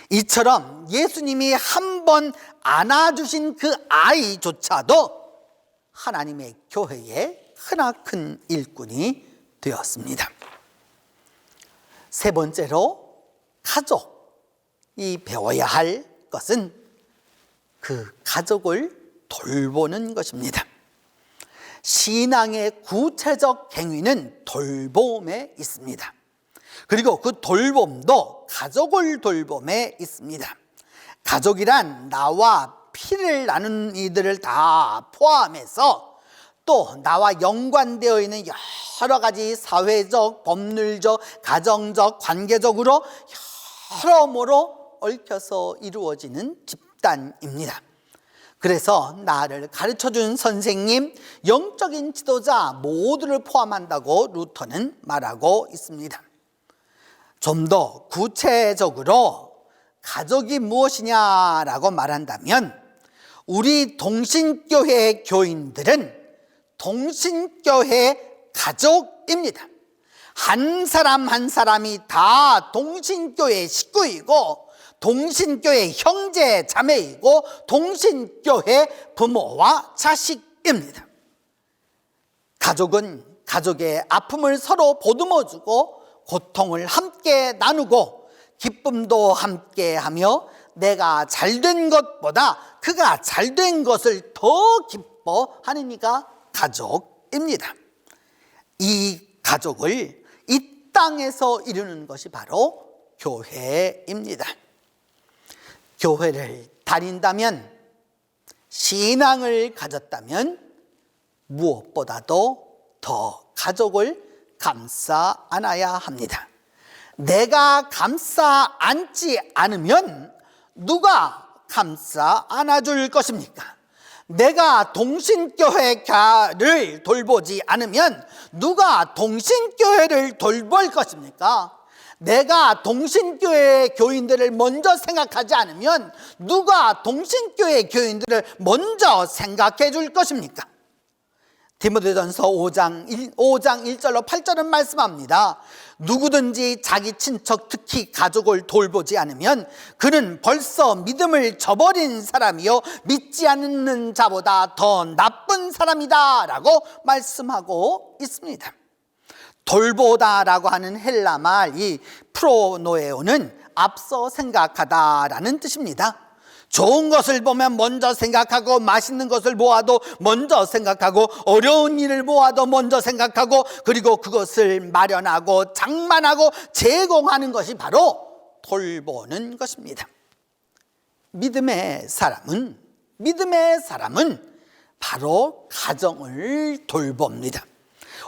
이처럼 예수님이 한 번 안아주신 그 아이조차도 하나님의 교회의 크나큰 일꾼이 되었습니다. 세 번째로 가족이 배워야 할 것은 그 가족을 돌보는 것입니다. 신앙의 구체적 행위는 돌봄에 있습니다. 그리고 그 돌봄도 가족을 돌봄에 있습니다. 가족이란 나와 피를 나눈 이들을 다 포함해서 또 나와 연관되어 있는 여러 가지 사회적, 법률적, 가정적, 관계적으로 여러모로 얽혀서 이루어지는 집단입니다. 그래서 나를 가르쳐준 선생님, 영적인 지도자 모두를 포함한다고 루터는 말하고 있습니다. 좀 더 구체적으로 가족이 무엇이냐라고 말한다면 우리 동신교회 교인들은 동신교회 가족입니다. 한 사람 한 사람이 다 동신교회 식구이고 동신교회 형제 자매이고 동신교회 부모와 자식입니다. 가족은 가족의 아픔을 서로 보듬어주고 고통을 함께 나누고 기쁨도 함께 하며 내가 잘된 것보다 그가 잘된 것을 더 기뻐하는 이가 가족입니다. 이 가족을 이 땅에서 이루는 것이 바로 교회입니다. 교회를 다닌다면, 신앙을 가졌다면 무엇보다도 더 가족을 감싸 안아야 합니다. 내가 감싸 안지 않으면 누가 감싸 안아줄 것입니까? 내가 동신교회를 돌보지 않으면 누가 동신교회를 돌볼 것입니까? 내가 동신교회 교인들을 먼저 생각하지 않으면 누가 동신교회 교인들을 먼저 생각해 줄 것입니까? 디모데전서 5장 1절로 8절은 말씀합니다. 누구든지 자기 친척 특히 가족을 돌보지 않으면 그는 벌써 믿음을 저버린 사람이요 믿지 않는 자보다 더 나쁜 사람이다 라고 말씀하고 있습니다. 돌보다라고 하는 헬라 말 이 프로노에오는 앞서 생각하다라는 뜻입니다. 좋은 것을 보면 먼저 생각하고, 맛있는 것을 보아도 먼저 생각하고, 어려운 일을 보아도 먼저 생각하고, 그리고 그것을 마련하고 장만하고 제공하는 것이 바로 돌보는 것입니다. 믿음의 사람은 바로 가정을 돌봅니다.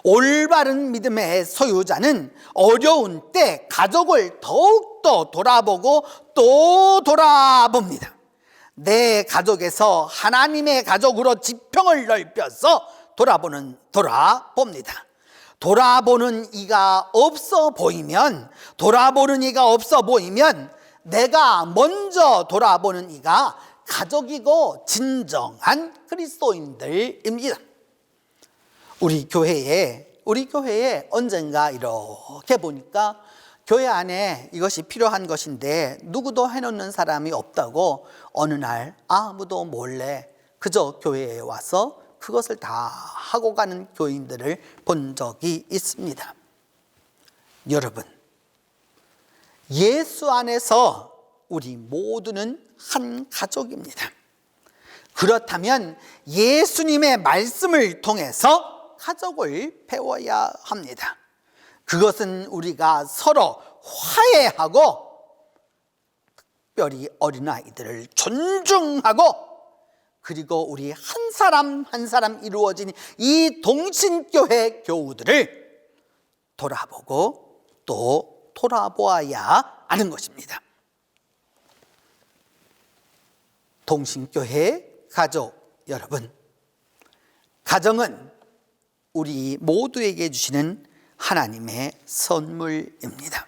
올바른 믿음의 소유자는 어려운 때 가족을 더욱더 돌아보고 또 돌아봅니다. 내 가족에서 하나님의 가족으로 지평을 넓혀서 돌아봅니다. 돌아보는 이가 없어 보이면 내가 먼저 돌아보는 이가 가족이고 진정한 그리스도인들입니다. 우리 교회에 언젠가 이렇게 보니까 교회 안에 이것이 필요한 것인데 누구도 해놓는 사람이 없다고 어느 날 아무도 몰래 그저 교회에 와서 그것을 다 하고 가는 교인들을 본 적이 있습니다. 여러분, 예수 안에서 우리 모두는 한 가족입니다. 그렇다면 예수님의 말씀을 통해서 가족을 배워야 합니다. 그것은 우리가 서로 화해하고 특별히 어린아이들을 존중하고 그리고 우리 한 사람 한 사람 이루어진 이 동신교회 교우들을 돌아보고 또 돌아보아야 하는 것입니다. 동신교회 가족 여러분, 가정은 우리 모두에게 주시는 하나님의 선물입니다.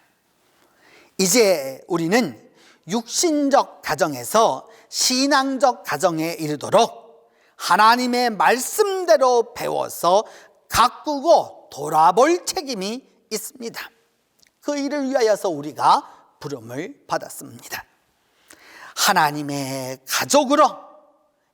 이제 우리는 육신적 가정에서 신앙적 가정에 이르도록 하나님의 말씀대로 배워서 가꾸고 돌아볼 책임이 있습니다. 그 일을 위하여서 우리가 부름을 받았습니다. 하나님의 가족으로,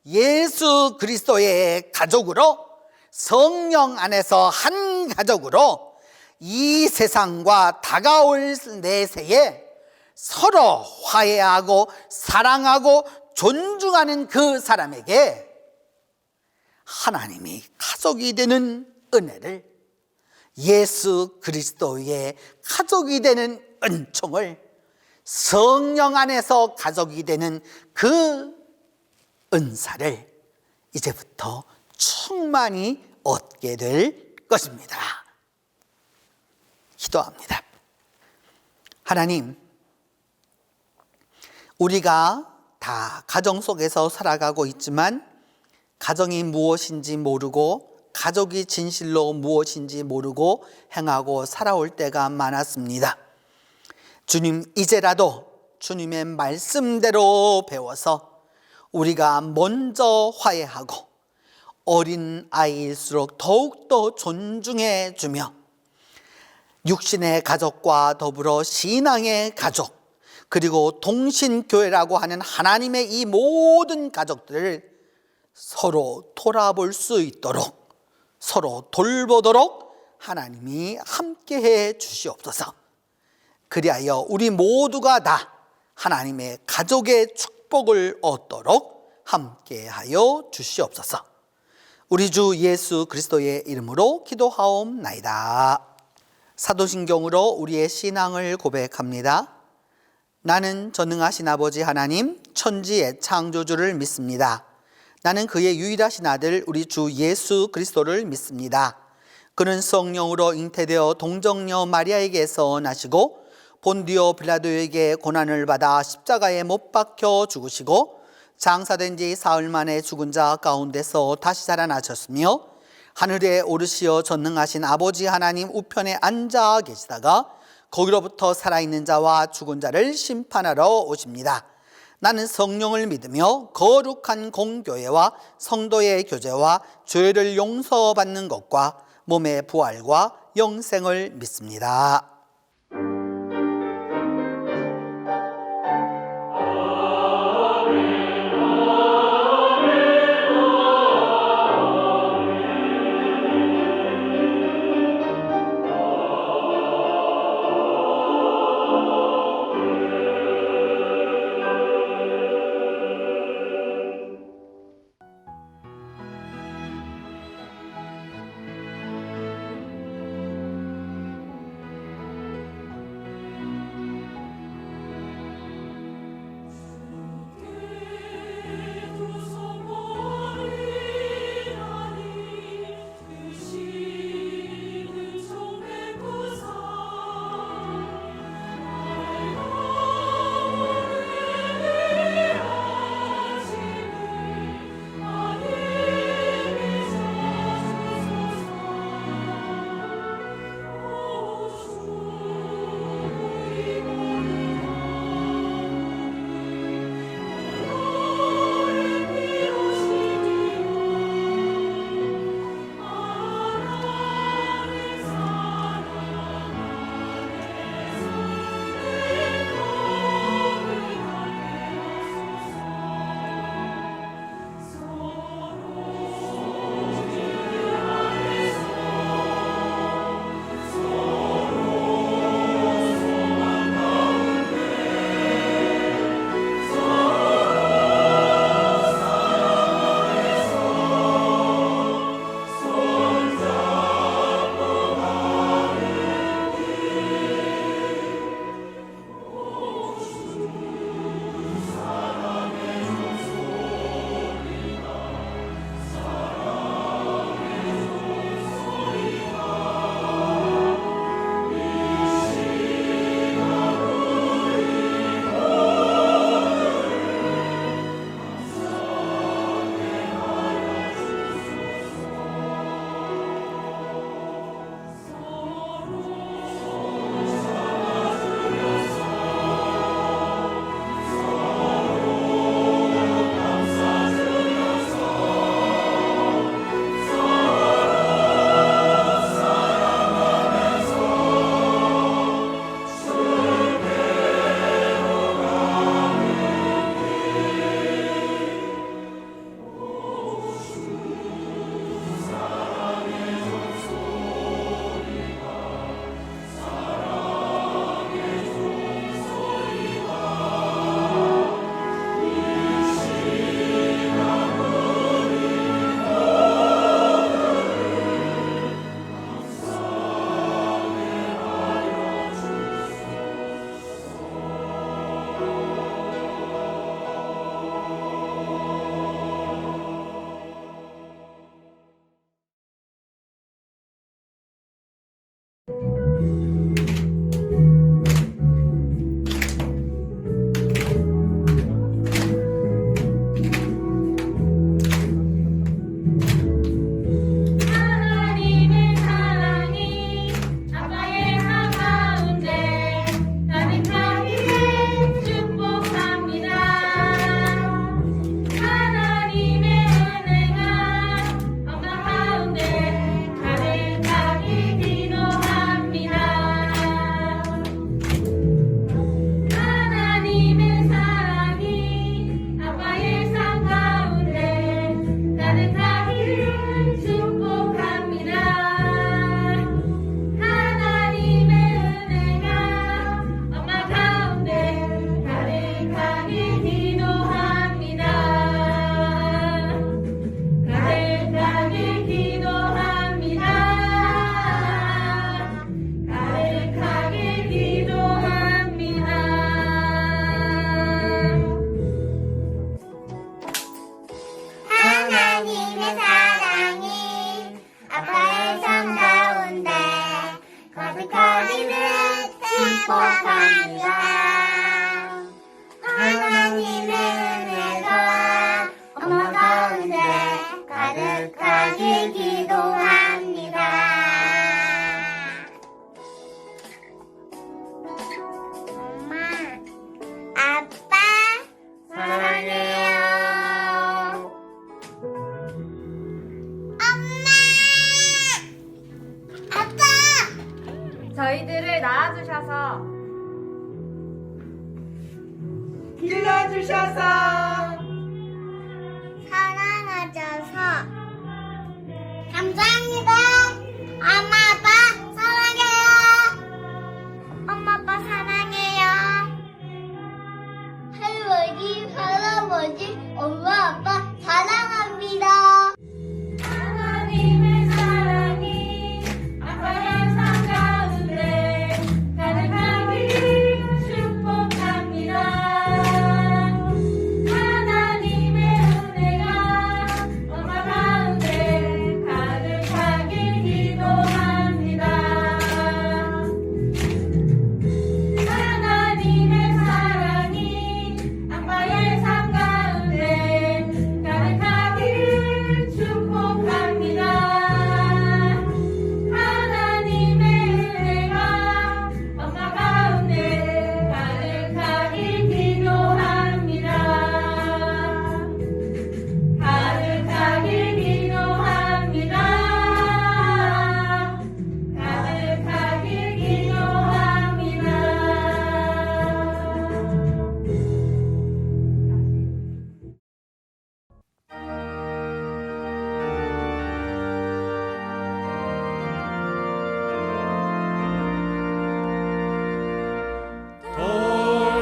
예수 그리스도의 가족으로, 성령 안에서 한 가족으로 이 세상과 다가올 내세에 서로 화해하고 사랑하고 존중하는 그 사람에게 하나님이 가족이 되는 은혜를, 예수 그리스도의 가족이 되는 은총을, 성령 안에서 가족이 되는 그 은사를 이제부터 충만히 얻게 될 것입니다. 기도합니다. 하나님, 우리가 다 가정 속에서 살아가고 있지만 가정이 무엇인지 모르고 가족이 진실로 무엇인지 모르고 행하고 살아올 때가 많았습니다. 주님, 이제라도 주님의 말씀대로 배워서 우리가 먼저 화해하고 어린 아이일수록 더욱더 존중해 주며 육신의 가족과 더불어 신앙의 가족, 그리고 동신교회라고 하는 하나님의 이 모든 가족들을 서로 돌아볼 수 있도록, 서로 돌보도록 하나님이 함께해 주시옵소서. 그리하여 우리 모두가 다 하나님의 가족의 축복을 얻도록 함께하여 주시옵소서. 우리 주 예수 그리스도의 이름으로 기도하옵나이다. 사도신경으로 우리의 신앙을 고백합니다. 나는 전능하신 아버지 하나님 천지의 창조주를 믿습니다. 나는 그의 유일하신 아들 우리 주 예수 그리스도를 믿습니다. 그는 성령으로 잉태되어 동정녀 마리아에게서 나시고 본디오 빌라도에게 고난을 받아 십자가에 못 박혀 죽으시고 장사된 지 사흘 만에 죽은 자 가운데서 다시 살아나셨으며 하늘에 오르시어 전능하신 아버지 하나님 우편에 앉아 계시다가 거기로부터 살아있는 자와 죽은 자를 심판하러 오십니다. 나는 성령을 믿으며 거룩한 공교회와 성도의 교제와 죄를 용서받는 것과 몸의 부활과 영생을 믿습니다. 축복합니다. 하나님의 은혜가 엄마 가운데 가득하게 기도합니다. 엄마, 아빠, 사랑해요. 엄마, 아빠, 저희들을 낳아주셔서 길러주셔서 사랑하셔서 감사합니다. 엄마, 아빠, 사랑해요. 엄마, 아빠, 사랑해요. 할머니, 할아버지, 엄마, 아빠, 사랑합니다. 하나님의 사랑이 아빠의 삶 가운데 가득하길 축복합니다. 하나님의 은혜가 엄마 가운데 가득하길 기도합니다. 하나님의 사랑이 아빠의 삶 가운데 가득하길 축복합니다. 하나님의 은혜가 엄마 가운데 가득하길 기도합니다. 가득하길 기도합니다. 가득하길 기도합니다.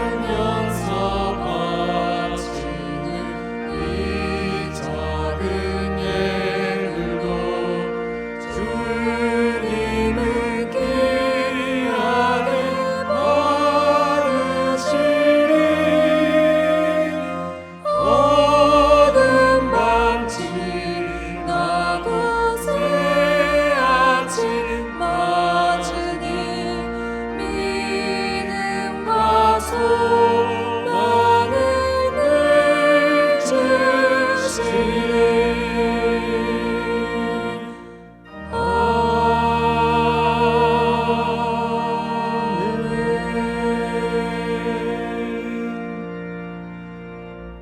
돌면서 바치는 이 작은 예물도 주님을 귀하게 받으시리. 어둠 밤 지나고 새 아침 맞으니 믿음과 소망을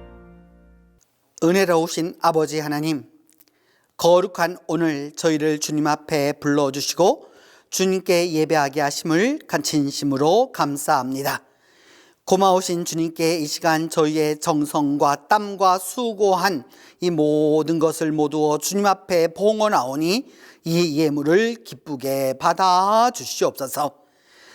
내주시리. 은혜로우신 아버지 하나님, 거룩한 오늘 저희를 주님 앞에 불러주시고 주님께 예배하게 하심을 진심으로 감사합니다. 고마우신 주님께 이 시간 저희의 정성과 땀과 수고한 이 모든 것을 모두 주님 앞에 봉헌하오니 이 예물을 기쁘게 받아 주시옵소서.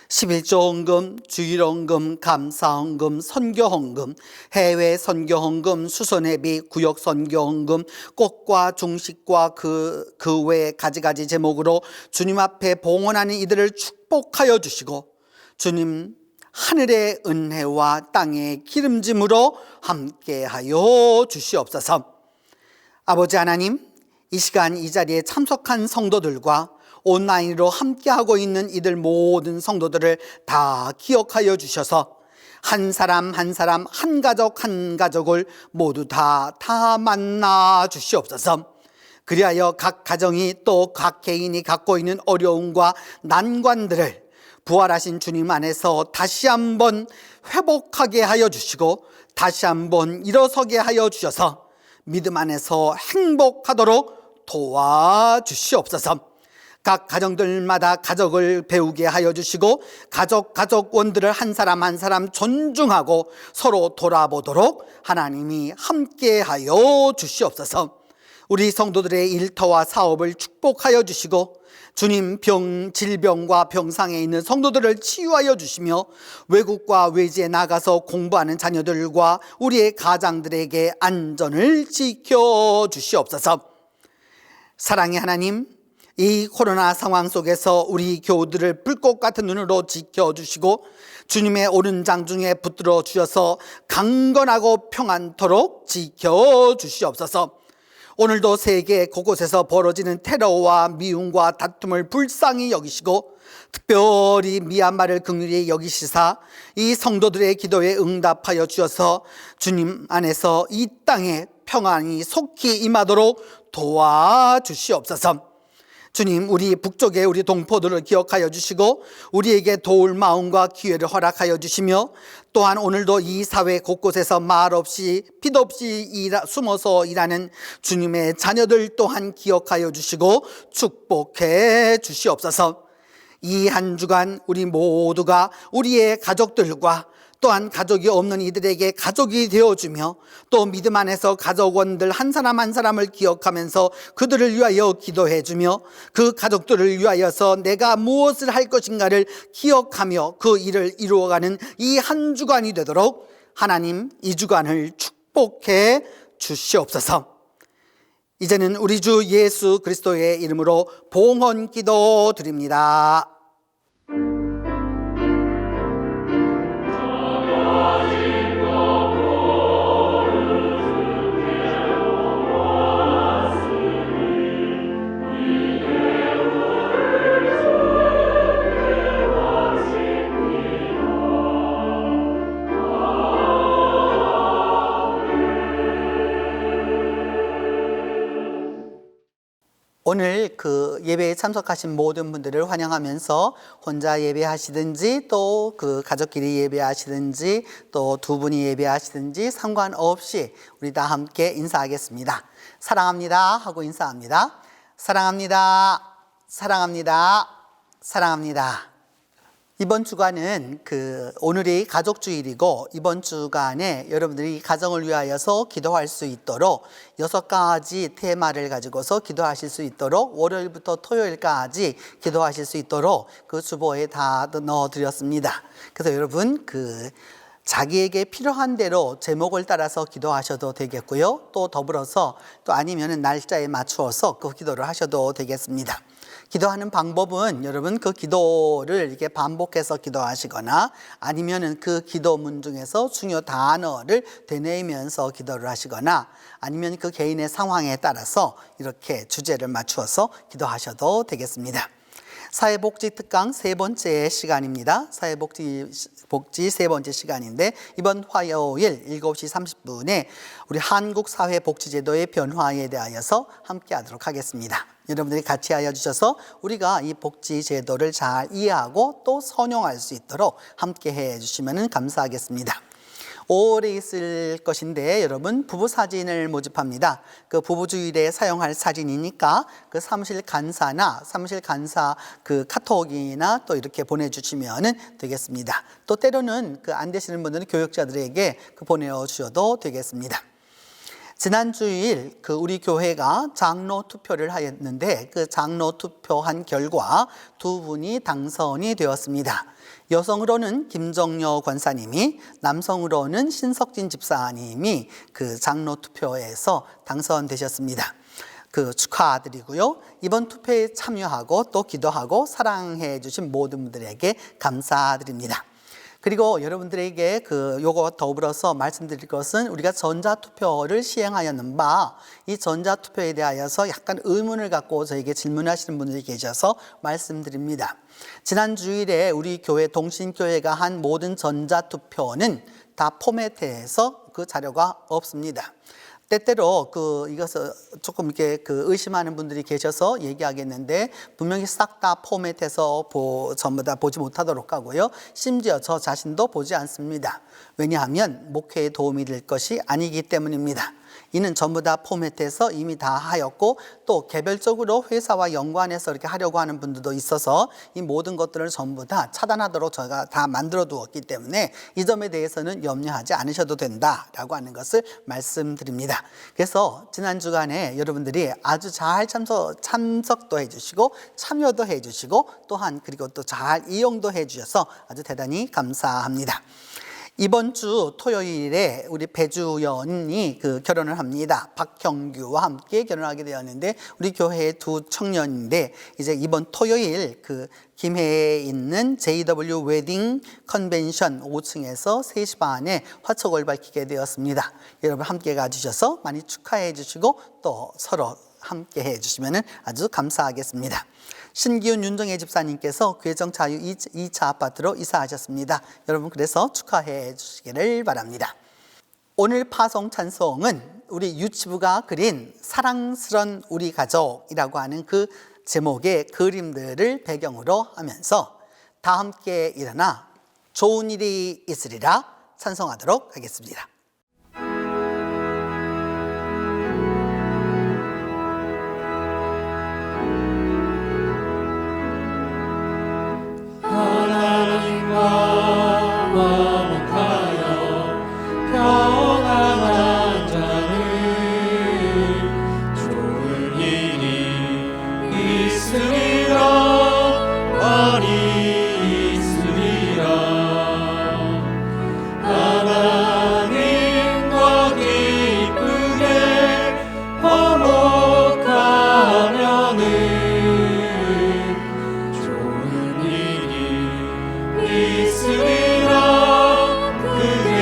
11조 헌금, 주일헌금, 감사헌금, 선교헌금, 해외 선교헌금, 수선회비, 구역 선교헌금, 꽃과 중식과 그 외 가지가지 제목으로 주님 앞에 봉헌하는 이들을 축복하여 주시고 주님 하늘의 은혜와 땅의 기름짐으로 함께하여 주시옵소서. 아버지 하나님, 이 시간 이 자리에 참석한 성도들과 온라인으로 함께하고 있는 이들 모든 성도들을 다 기억하여 주셔서 한 사람 한 사람, 한 가족 한 가족을 모두 다 만나 주시옵소서. 그리하여 각 가정이 또 각 개인이 갖고 있는 어려움과 난관들을 부활하신 주님 안에서 다시 한번 회복하게 하여 주시고 다시 한번 일어서게 하여 주셔서 믿음 안에서 행복하도록 도와주시옵소서. 각 가정들마다 가족을 배우게 하여 주시고 가족원들을 한 사람 한 사람 존중하고 서로 돌아보도록 하나님이 함께하여 주시옵소서. 우리 성도들의 일터와 사업을 축복하여 주시고 주님 질병과 병상에 있는 성도들을 치유하여 주시며 외국과 외지에 나가서 공부하는 자녀들과 우리의 가장들에게 안전을 지켜 주시옵소서. 사랑의 하나님, 이 코로나 상황 속에서 우리 교우들을 불꽃 같은 눈으로 지켜주시고 주님의 오른장 중에 붙들어 주셔서 강건하고 평안토록 지켜주시옵소서. 오늘도 세계 곳곳에서 벌어지는 테러와 미움과 다툼을 불쌍히 여기시고 특별히 미얀마를 긍휼히 여기시사 이 성도들의 기도에 응답하여 주셔서 주님 안에서 이 땅에 평안이 속히 임하도록 도와주시옵소서. 주님, 우리 북쪽의 우리 동포들을 기억하여 주시고 우리에게 도울 마음과 기회를 허락하여 주시며, 또한 오늘도 이 사회 곳곳에서 말없이 빛 없이 숨어서 일하는 주님의 자녀들 또한 기억하여 주시고 축복해 주시옵소서. 이 한 주간 우리 모두가 우리의 가족들과 또한 가족이 없는 이들에게 가족이 되어주며, 또 믿음 안에서 가족원들 한 사람 한 사람을 기억하면서 그들을 위하여 기도해주며, 그 가족들을 위하여서 내가 무엇을 할 것인가를 기억하며 그 일을 이루어가는 이 한 주간이 되도록 하나님 이 주간을 축복해 주시옵소서. 이제는 우리 주 예수 그리스도의 이름으로 봉헌 기도 드립니다. 오늘 그 예배에 참석하신 모든 분들을 환영하면서 혼자 예배하시든지 또 그 가족끼리 예배하시든지 또 두 분이 예배하시든지 상관없이 우리 다 함께 인사하겠습니다. 사랑합니다 하고 인사합니다. 사랑합니다. 사랑합니다. 사랑합니다. 이번 주간은 오늘이 가족주일이고, 이번 주간에 여러분들이 가정을 위하여서 기도할 수 있도록 6가지 테마를 가지고서 기도하실 수 있도록 월요일부터 토요일까지 기도하실 수 있도록 그 주보에 다 넣어드렸습니다. 그래서 여러분 자기에게 필요한 대로 제목을 따라서 기도하셔도 되겠고요. 또 더불어서 또 아니면은 날짜에 맞추어서 그 기도를 하셔도 되겠습니다. 기도하는 방법은 여러분 그 기도를 이렇게 반복해서 기도하시거나, 아니면은 그 기도문 중에서 중요 단어를 되뇌이면서 기도를 하시거나, 아니면 그 개인의 상황에 따라서 이렇게 주제를 맞추어서 기도하셔도 되겠습니다. 사회복지 특강 3번째 시간입니다. 사회복지 세 번째 시간인데, 이번 화요일 7시 30분에 우리 한국사회복지제도의 변화에 대하여서 함께 하도록 하겠습니다. 여러분들이 같이 하여 주셔서 우리가 이 복지제도를 잘 이해하고 또 선용할 수 있도록 함께 해 주시면 감사하겠습니다. 5월에 있을 것인데 여러분 부부 사진을 모집합니다. 그 부부주일에 사용할 사진이니까 그 사무실 간사 그 카톡이나 또 이렇게 보내주시면 되겠습니다. 또 때로는 안 되시는 분들은 교역자들에게 보내주셔도 되겠습니다. 지난 주일 우리 교회가 장로 투표를 하였는데, 그 장로 투표한 결과 2분이 당선이 되었습니다. 여성으로는 김정여 권사님이, 남성으로는 신석진 집사님이 그 장로 투표에서 당선되셨습니다. 축하드리고요. 이번 투표에 참여하고 또 기도하고 사랑해 주신 모든 분들에게 감사드립니다. 그리고 여러분들에게 요거 더불어서 말씀드릴 것은, 우리가 전자투표를 시행하였는 바, 이 전자투표에 대하여서 약간 의문을 갖고 저에게 질문하시는 분들이 계셔서 말씀드립니다. 지난 주일에 우리 교회 동신교회가 한 모든 전자투표는 다 포맷해서 그 자료가 없습니다. 때때로 이것을 조금 이렇게 의심하는 분들이 계셔서 얘기하겠는데, 분명히 싹 다 포맷해서 전부 다 보지 못하도록 하고요. 심지어 저 자신도 보지 않습니다. 왜냐하면 목회에 도움이 될 것이 아니기 때문입니다. 이는 전부 다 포맷해서 이미 다 하였고, 또 개별적으로 회사와 연관해서 이렇게 하려고 하는 분들도 있어서 이 모든 것들을 전부 다 차단하도록 저희가 다 만들어 두었기 때문에 이 점에 대해서는 염려하지 않으셔도 된다라고 하는 것을 말씀드립니다. 그래서 지난 주간에 여러분들이 아주 잘 참석도 해주시고 참여도 해주시고 또한 그리고 또 잘 이용도 해주셔서 아주 대단히 감사합니다. 이번 주 토요일에 우리 배주연이 결혼을 합니다. 박형규와 함께 결혼하게 되었는데, 우리 교회의 두 청년인데, 이제 이번 토요일 김해에 있는 JW 웨딩 컨벤션 5층에서 3시 반에 화촉을 밝히게 되었습니다. 여러분 함께 가주셔서 많이 축하해 주시고 또 서로 함께 해주시면 아주 감사하겠습니다. 신기훈 윤정혜 집사님께서 괴정 자유 2차 아파트로 이사하셨습니다. 여러분 그래서 축하해 주시기를 바랍니다. 오늘 파송 찬송은 우리 유치부가 그린 사랑스런 우리 가족이라고 하는 그 제목의 그림들을 배경으로 하면서 다 함께 일어나 좋은 일이 있으리라 찬송하도록 하겠습니다. 하나님과 화목하여 평안한 자는 좋은 일이 있으리라 많이 있으리라 하나님과 기쁘게 화목하면은 있으리라 그게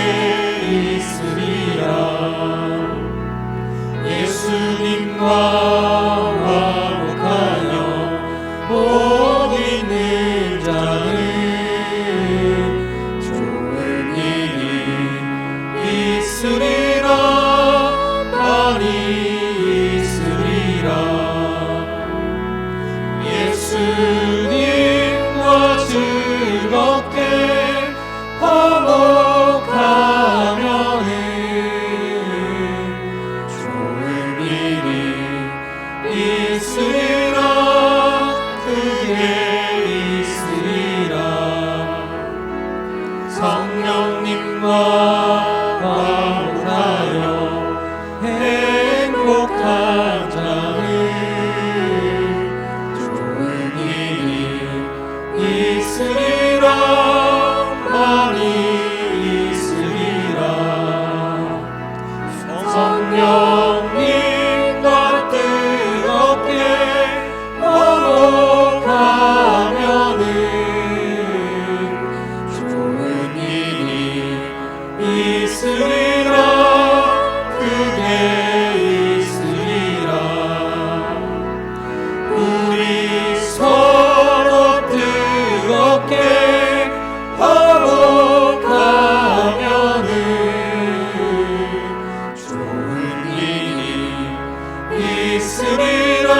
있으리라 예수님과 화목하여 복 있는 자는 좋은 일이 있으리라 많이 있으리라 예수님과 즐겁게 화목하면은 좋은 일이 있으리라 그게 있으리라 성령님과 화목하여 행복한 자는 좋은 일이 있으리라 많이 있으리라 성령님과 뜨겁게 화목하면은 좋은 일이 있으리라 그게 있으리라 우리 서로 뜨겁게 화목하면은 좋은 일이 있으리라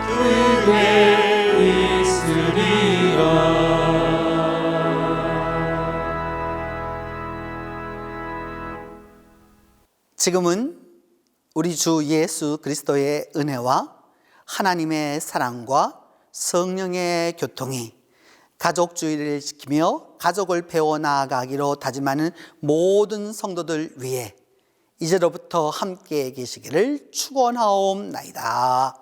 그게 있으리라 지금은 우리 주 예수 그리스도의 은혜와 하나님의 사랑과 성령의 교통이 가족주의를 지키며 가족을 배워나가기로 다짐하는 모든 성도들 위해 이제로부터 함께 계시기를 축원하옵나이다.